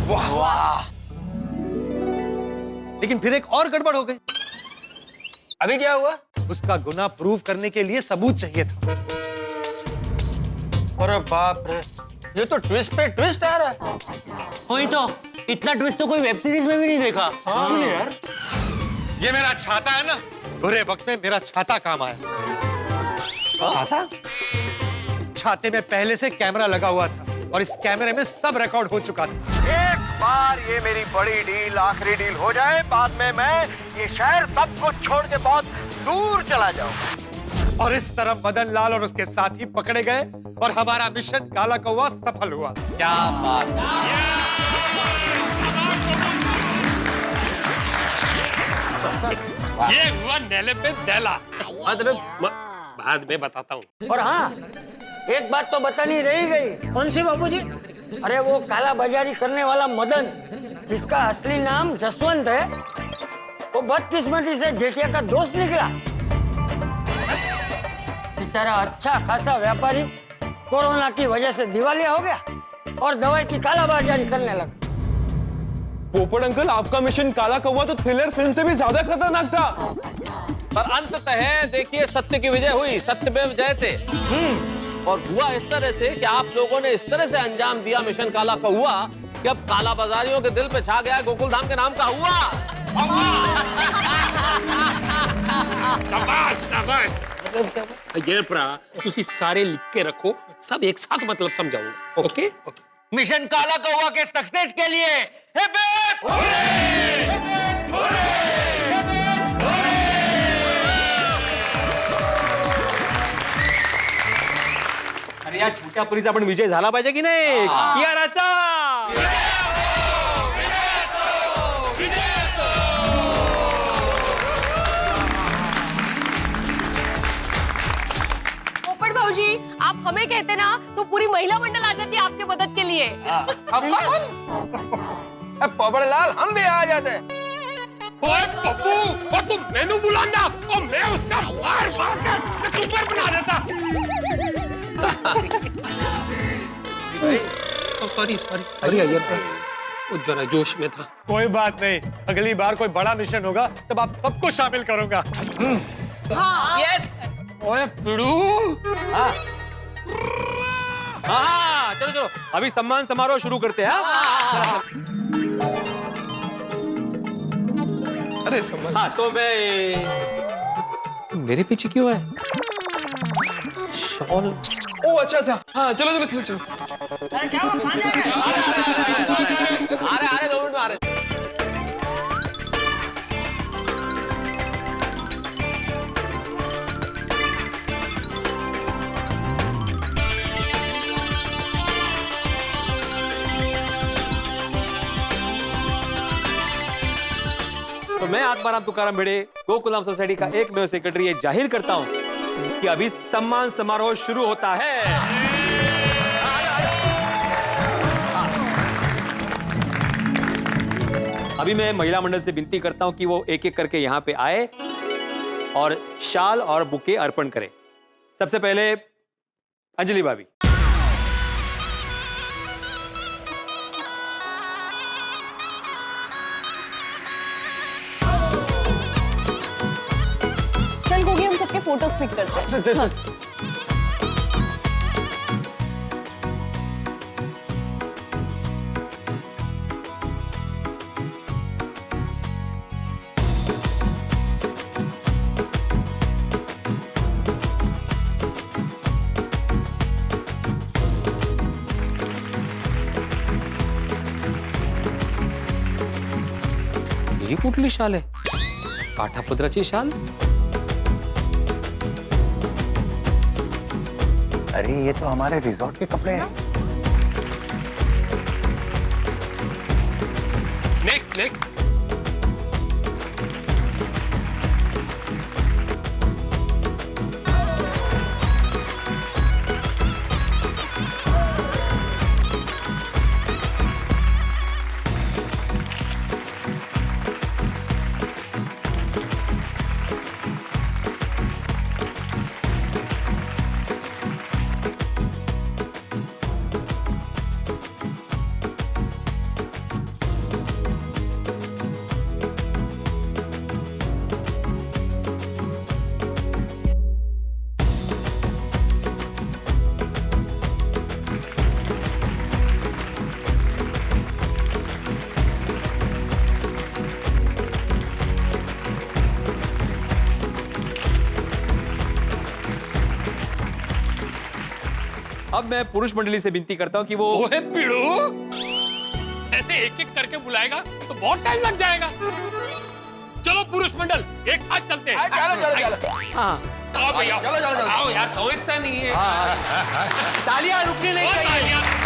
वाह वाह। लेकिन फिर एक और गड़बड़ हो गई। अभी क्या हुआ? उसका गुनाह प्रूव करने के लिए सबूत चाहिए था। अरे बाप रे, ये तो ट्विस्ट पे ट्विस्ट आ रहा है। वही तो, इतना ट्विस्ट तो कोई वेब सीरीज में भी नहीं देखा। सुनिए यार, ये मेरा छाता है ना, बुरे वक्त में मेरा छाता काम आया। छाता? छाते में पहले से कैमरा लगा हुआ था और इस कैमरे में सब रिकॉर्ड हो चुका था। एक बार ये मेरी बड़ी डील, आखिरी डील हो जाए, बाद में मैं ये शहर सब कुछ छोड़ के बहुत दूर चला जाऊंगा। और इस तरह मदन लाल और उसके साथी पकड़े गए और हमारा मिशन काला कौवा सफल हुआ। क्या बात ये हुआ नेले पे दैला। बाद में बताता हूँ। और हाँ, एक बात तो बतानी रही गई। कौन सी बाबूजी? अरे वो काला बाजारी करने वाला मदन, जिसका असली नाम जसवंत है, वो बदकिस्मती से जेठिया का दोस्त निकला। बेचारा अच्छा खासा व्यापारी कोरोना की वजह से दिवालिया हो गया और दवाई की काला बाजारी करने लगा। पोपट अंकल, आपका मिशन काला कौवा तो थ्रिलर फिल्म से भी ज्यादा खतरनाक था। पर अंततः देखिए, सत्य की विजय हुई, सत्य पे विजय थे। और हुआ इस तरह से कि आप लोगों ने इस तरह से अंजाम दिया मिशन काला कौवा कि अब काला बाजारियों के दिल पे छा गया गोकुल धाम के नाम का हुआ। ये तुसी सारे लिख के रखो, सब एक साथ मतलब समझाऊंगा। ओके? मिशन काला कौवा के सक्सेस के लिए हिप हिप अरे या छोट्या परीचा पण विजय झाला पाहिजे की नाही? कियाराचा पोपट भाऊजी, आप हमें कहते ना तो पूरी महिला मंडल आ जाती आपके मदद के लिए। पोपटलाल हम भी आ जाते। ओए पप्पू, और तू मेनू बुलाना और मैं उसका मार मार कर ऊपर बना देता। सॉरी सॉरी सॉरी अय्यर, वो जरा जोश में था। कोई बात नहीं, अगली बार कोई बड़ा मिशन होगा तब आप सबको शामिल करूंगा। यस। ओए पिड़ू। हाँ हाँ, चलो चलो अभी सम्मान समारोह शुरू करते हैं। अरे सम्मान। हाँ तो मैं मेरे पीछे क्यों है? शॉल। ओ अच्छा अच्छा, हाँ चलो चलो चलो चलो। आ रहे 2 मिनट में आ रहे। तो मैं आत्माराम तुकाराम भिड़े गोकुलम सोसाइटी का एकमेव सेक्रेटरी ये जाहिर करता हूं कि अभी सम्मान समारोह शुरू होता है। अभी मैं महिला मंडल से विनती करता हूं कि वो एक एक करके यहां पे आए और शाल और बुके अर्पण करें। सबसे पहले अंजलि भाभी। चल गोगी, हम सबके फोटोज क्लिक करते हैं। अच्छा। ही कुठली शाल आहे? काठापदराची शाल? अरे ये तो हमारे रिजॉर्ट के कपड़े हैं। Next next. अब मैं पुरुष मंडली से विनती करता हूं कि वो ओए पिड़ू, ऐसे एक एक करके बुलाएगा तो बहुत टाइम लग जाएगा। चलो पुरुष मंडल एक साथ चलते हैं। चलो। हाँ आओ भैया, चलो। आओ यार, समझता नहीं है। तालियां रुकने नहीं चाहिए।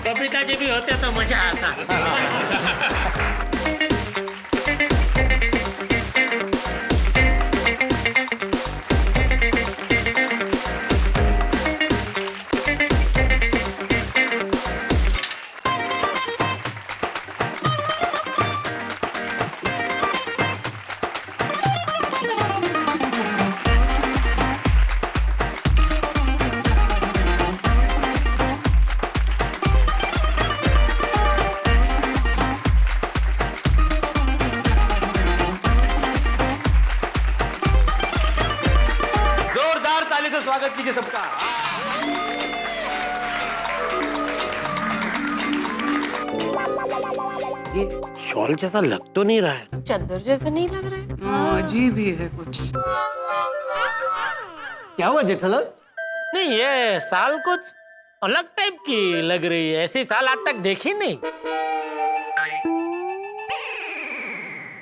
बबीता जी भी होते तो मजा आता। जोरदार ताली से स्वागत कीजिए सबका। शॉल जैसा लग तो नहीं रहा है। चद्दर जैसा नहीं लग रहा है? हाँ, अजीब ही है कुछ। क्या हुआ जेठालाल? नहीं, ये साल कुछ अलग टाइप की लग रही है। ऐसी साल आज तक देखी नहीं।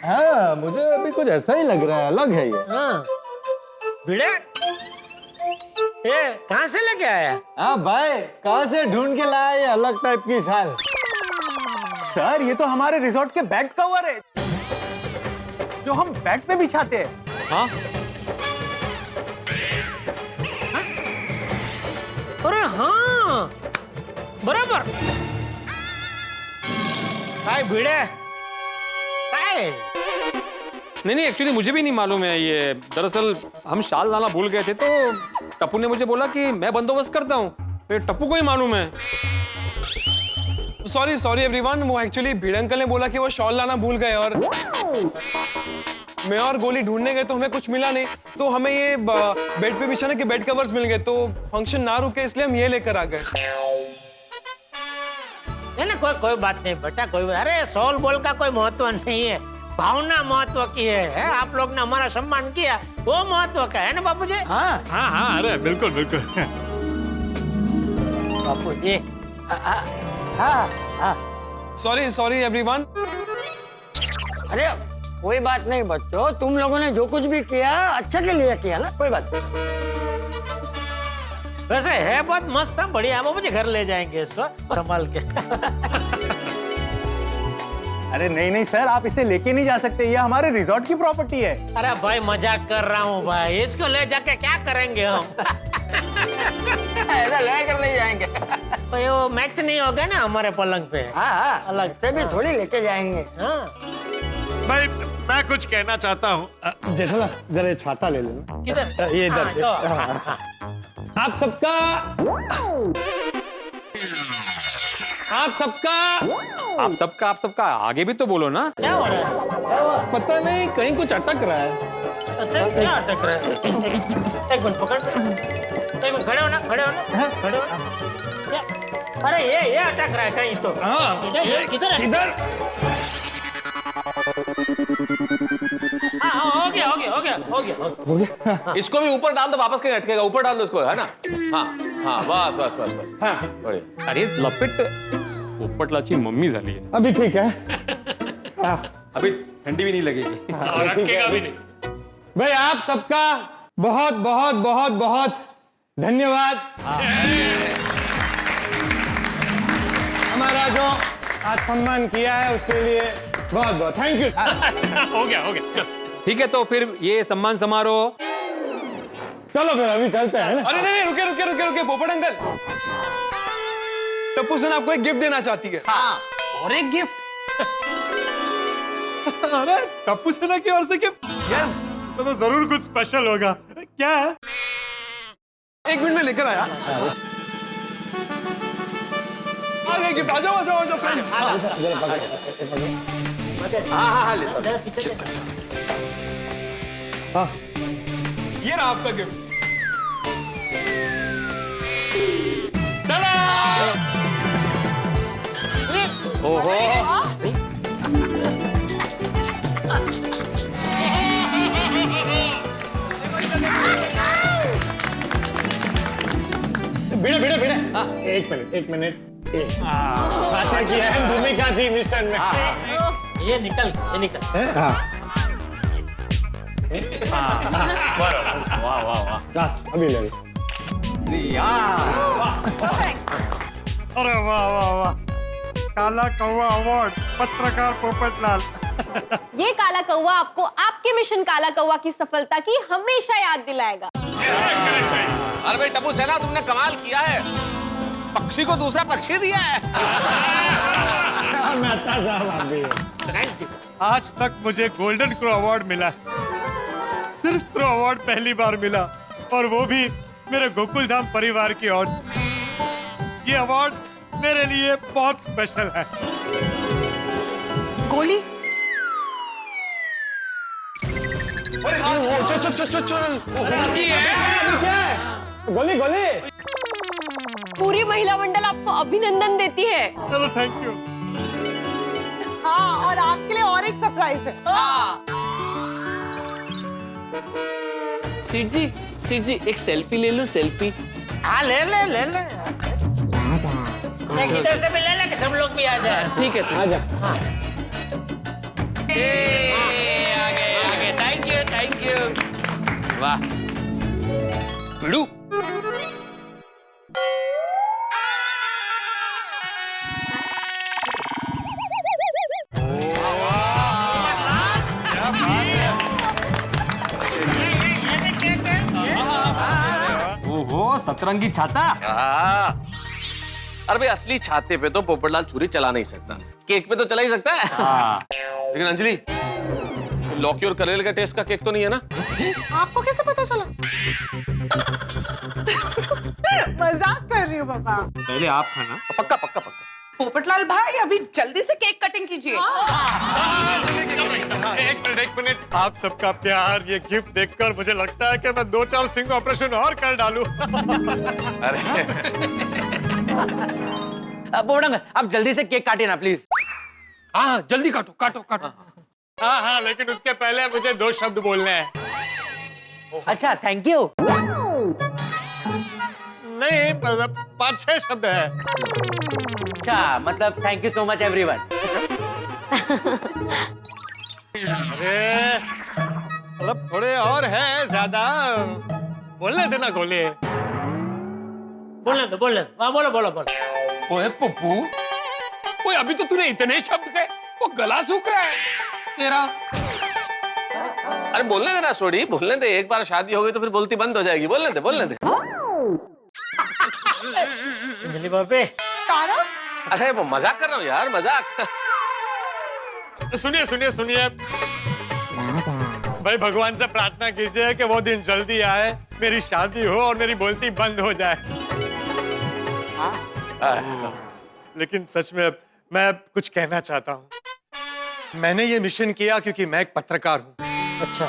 हाँ, मुझे अभी कुछ ऐसा ही लग रहा है, अलग है ये। हाँ। भिड़े, ये कहाँ से लेके आया? हाँ भाई, कहाँ से ढूंढ के लाया ये अलग टाइप की शाल? सर, ये तो हमारे रिसोर्ट के बैक कवर है, जो हम बैग पे बिछाते हैं। हाँ? अरे हाँ, बराबर। काय भिड़े, काय? नहीं एक्चुअली मुझे भी नहीं मालूम है ये। दरअसल हम शाल लाना भूल गए थे, तो टप्पू ने मुझे बोला कि मैं बंदोबस्त करता हूँ। फिर टप्पू को ही मालूम है। सॉरी एवरीवन, वो एक्चुअली भिड़ अंकल ने बोला कि वो शॉल लाना भूल गए और मैं और गोली ढूंढने गए तो हमें कुछ मिला नहीं, तो हमें ये बेड पे बिछाने के बेड कवर्स मिल गए, तो फंक्शन ना रुके इसलिए हम ये लेकर आ गए। ना कोई बात नहीं बेटा, कोई। अरे शॉल बोल का कोई महत्व नहीं है, भावना महत्व की है। आप लोग ने हमारा सम्मान किया, वो महत्व का है ना बापू जी? हाँ हाँ हाँ, अरे बिल्कुल बिल्कुल। बापू जी, सॉरी एवरीवन। अरे कोई बात नहीं बच्चों, तुम लोगों ने जो कुछ भी किया अच्छा के लिए किया ना, कोई बात नहीं। वैसे है बहुत मस्त, है बढ़िया। बाबू जी घर ले जाएंगे इसको संभाल के। अरे नहीं सर, आप इसे लेके नहीं जा सकते, ये हमारे रिसोर्ट की प्रॉपर्टी है। अरे भाई मजाक कर रहा हूँ भाई, इसको ले जाके क्या करेंगे हम? ऐसा लेकर नहीं जाएंगे। भाई वो मैच नहीं होगा ना हमारे पलंग पे। हाँ, अलग से भी थोड़ी लेके जाएंगे। हाँ भाई मैं कुछ कहना चाहता हूँ। जेठालाल, जरा छाता ले लेना। किधर? ये इधर। आप सबका आप सबका आगे भी तो बोलो ना। क्या हो रहा है? पता नहीं, कहीं कुछ अटक रहा है। अच्छा क्या अटक रहा है? एक मिनट पकड़, एक मिनट खड़े हो ना, खड़े हो ना। क्या? अरे ये अटक रहा है कहीं तो। हाँ, किधर है? किधर? हाँ, हो गया। इसको भी ऊपर डाल दो, वापस कहीं अटकेगा। ऊपर डाल दो इसको, है ना? हाँ, बस। हाँ। अरे लपेट, पोपट लाची मम्मी झाली है। अभी ठीक है। अभी ठंडी भी नहीं लगेगी। रखेगा भी नहीं। भाई आप सबका बहुत बहुत बहुत बहुत धन्यवाद। हमारा जो आज सम्मान किया है उसके लिए बहुत बहुत थैंक यू। हो गया चल। ठीक है, तो फिर ये सम्मान समारोह। चलो फिर अभी चलते हैं ना। अरे नहीं, रुके पोपट अंकल। टप्पू सेन आपको एक गिफ्ट देना चाहती है। और एक गिफ्ट? अरे टप्पू सेना की ओर से गिफ्ट? यस। तो जरूर कुछ स्पेशल होगा। क्या है? एक मिनट में लेकर आया। आ गए गिफ्ट। आ जाओ फ्रेंड्स। हाँ, ये रहा आपका गिफ्ट। ओहो, भिड़े। एक मिनट। छाते की अहम भूमिका थी मिशन में। ये निकल। वाह। बस अभी ले लो। अरे वाह। काला कौवा अवार्ड, पत्रकार पोपटलाल। ये काला कौवा आपको आपके मिशन काला कौवा की सफलता की हमेशा याद दिलाएगा। अरे भाई टप्पू सेना, तुमने कमाल किया है। पक्षी को दूसरा पक्षी दिया है। मेहता साहब आप भी। आज तक मुझे गोल्डन क्रो अवार्ड मिला, सिर्फ क्रो अवार्ड पहली बार मिला, और वो भी मेरे गोकुल धाम परिवार की ओर से। ये अवार्ड मेरे लिए बहुत स्पेशल है। गोली, गोली। पूरी महिला मंडल आपको अभिनंदन देती है। चलो थैंक यू। हाँ, और आप एक सरप्राइज है। सीट जी एक सेल्फी ले लो, सेल्फी। हाँ ले ले ले ले। एक इधर से भी ले ले कि सब लोग भी आ जाए। ठीक है, आ जा। आगे थैंक यू। वाह पिड़ू, ओहो, सतरंगी छाता। अरे भाई, असली छाते पे तो पोपटलाल छुरी चला नहीं सकता, केक पे तो चला ही सकता है। लेकिन अंजलि, लौकी और करेले का टेस्ट का केक तो नहीं है ना? आपको कैसे पता चला? मजाक कर रही हूँ पापा। पहले आप खाना। पक्का पक्का पक्का। पोपटलाल भाई, अभी जल्दी से केक कटिंग कीजिए। एक मिनट, आप सबका प्यार, ये गिफ्ट देखकर मुझे लगता है कि मैं 2-4 स्विंग ऑपरेशन और कर डालूं। पोपट आप जल्दी से केक काटिए ना प्लीज। हाँ जल्दी काटो। हाँ, लेकिन उसके पहले मुझे 2 शब्द बोलने हैं। अच्छा, थैंक यू। नहीं, 5-6 शब्द है। अच्छा, मतलब thank you so much everyone. अरे मतलब थोड़े और है, ज्यादा बोलने देना गोले। बोलने दो। बोलो। ओए पप्पू, ओए अभी तो तूने इतने शब्द कहे, वो गला सूख रहा है तेरा। अरे बोलने देना सोडी, बोलने दे। एक बार शादी हो गई तो फिर बोलती बंद हो जाएगी। बोलने दे। अंजलि बाबे। अरे वो मजाक कर रहा हूँ यार, मजाक। सुनिए भाई, भगवान से प्रार्थना कीजिए कि वो दिन जल्दी आए, मेरी शादी हो और मेरी बोलती बंद हो जाए। लेकिन सच में मैं कुछ कहना चाहता हूँ। मैंने ये मिशन किया क्योंकि मैं एक पत्रकार हूँ। अच्छा।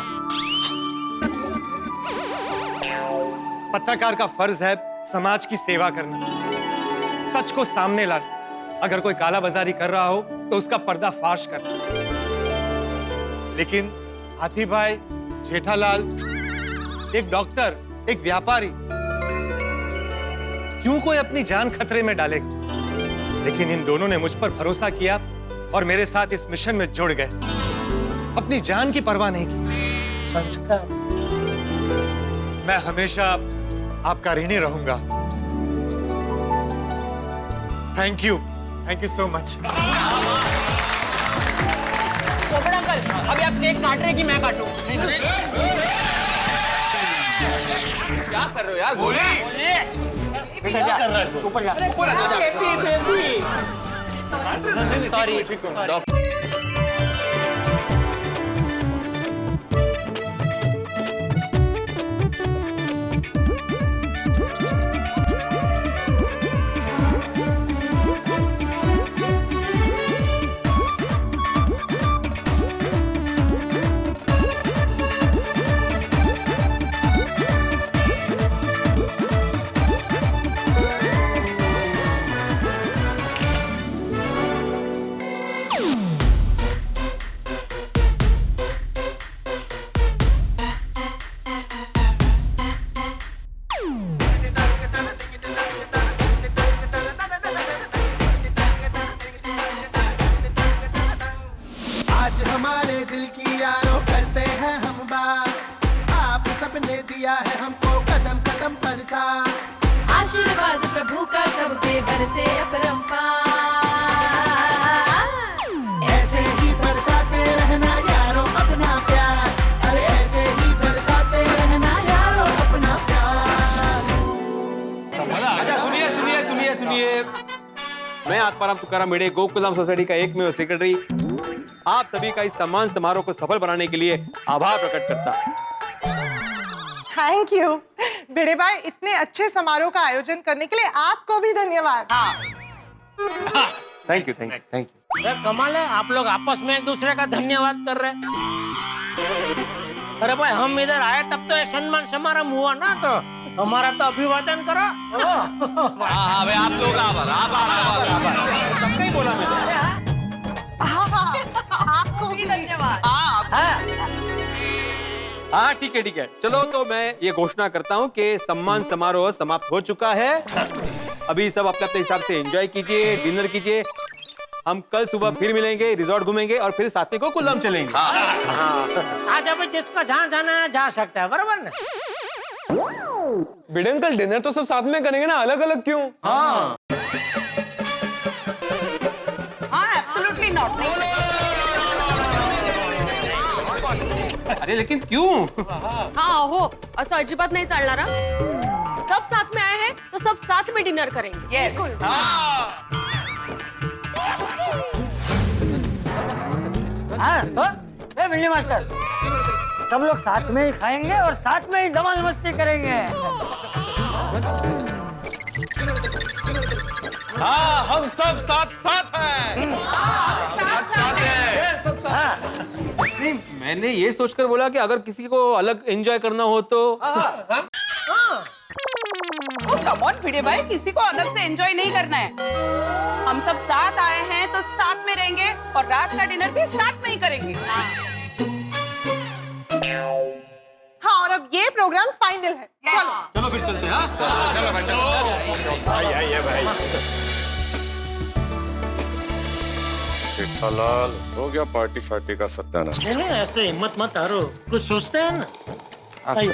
पत्रकार का फर्ज है समाज की सेवा करना, सच को सामने लाना। अगर कोई कालाबाजारी कर रहा हो तो उसका पर्दाफाश करना। लेकिन हाथी भाई, जेठालाल, एक डॉक्टर, एक व्यापारी, क्यों कोई अपनी जान खतरे में डालेगा? लेकिन इन दोनों ने मुझ पर भरोसा किया और मेरे साथ इस मिशन में जुड़ गए। अपनी जान की परवाह नहीं की। संस्कार। मैं हमेशा आपका ऋणी रहूंगा। Thank you so much. पोपट अंकल, अभी आप केक काट रहे कि मैं काटूं? क्या कर रहे हो यार? गोली क्या कर रहे हो? ऊपर जा। सॉरी। आशीर्वाद प्रभु का सब पे बरसे अपरंपार। ऐसे ही बरसाते रहना यारों अपना प्यार। अरे ऐसे ही बरसाते रहना यारों अपना प्यार। अच्छा सुनिए। मैं आत्माराम तुकाराम मेड़े गोकुलधाम सोसाइटी का एकमेव सेक्रेटरी आप सभी का इस सम्मान समारोह को सफल बनाने के लिए आभार प्रकट करता हूं। थैंक यू भिड़े भाई, इतने अच्छे समारोह का आयोजन करने के लिए आपको भी धन्यवाद। Thank you. कमाल है, आप लोग आपस में एक दूसरे का धन्यवाद कर रहे हैं। अरे भाई, हम इधर आए तब तो ये सम्मान समारोह हुआ ना, तो हमारा तो अभिवादन करो। हाँ भाई, आप लोग आभार। सबका ही बोला मैंने। आपको भी हाँ ठीक है चलो तो मैं ये घोषणा करता हूँ कि सम्मान समारोह समाप्त हो चुका है। अभी सब अपने अपने हिसाब से एंजॉय कीजिए, डिनर कीजिए। हम कल सुबह फिर मिलेंगे, रिजॉर्ट घूमेंगे और फिर साथ में को कुल्लम चलेंगे। आज अभी जिसको जहाँ जाना है जा सकता है, बराबर ना? बिड अंकल डिनर तो सब साथ में करेंगे ना, अलग अलग क्यों? हाँ एब्सोल्युटली नॉट। अरे लेकिन क्यों? हाँ हो, असं अजिबात नाही चालणार हा. सब साथ में आए हैं तो सब साथ में डिनर करेंगे। यस हाँ तो भिंडी मास्टर, सब लोग साथ में ही खाएंगे और साथ में ही धमाल मस्ती करेंगे। हाँ हम सब साथ हैं। नहीं, मैंने ये सोचकर बोला कि अगर किसी को अलग एंजॉय करना हो तो कम ऑन भिड़े भाई, किसी को अलग से एंजॉय नहीं करना है। हम सब साथ आए हैं तो साथ में रहेंगे और रात का डिनर भी साथ में ही करेंगे। हाँ और अब ये प्रोग्राम फाइनल है। चलो चलो फिर चलते हैं। हाँ चलो भाई चलो। आइए भाई। जेठालाल, हो गया पार्टी फार्टी का सत्यानाश। नहीं ऐसे हिम्मत मत हारो, कुछ सोचते हैं ना। आई।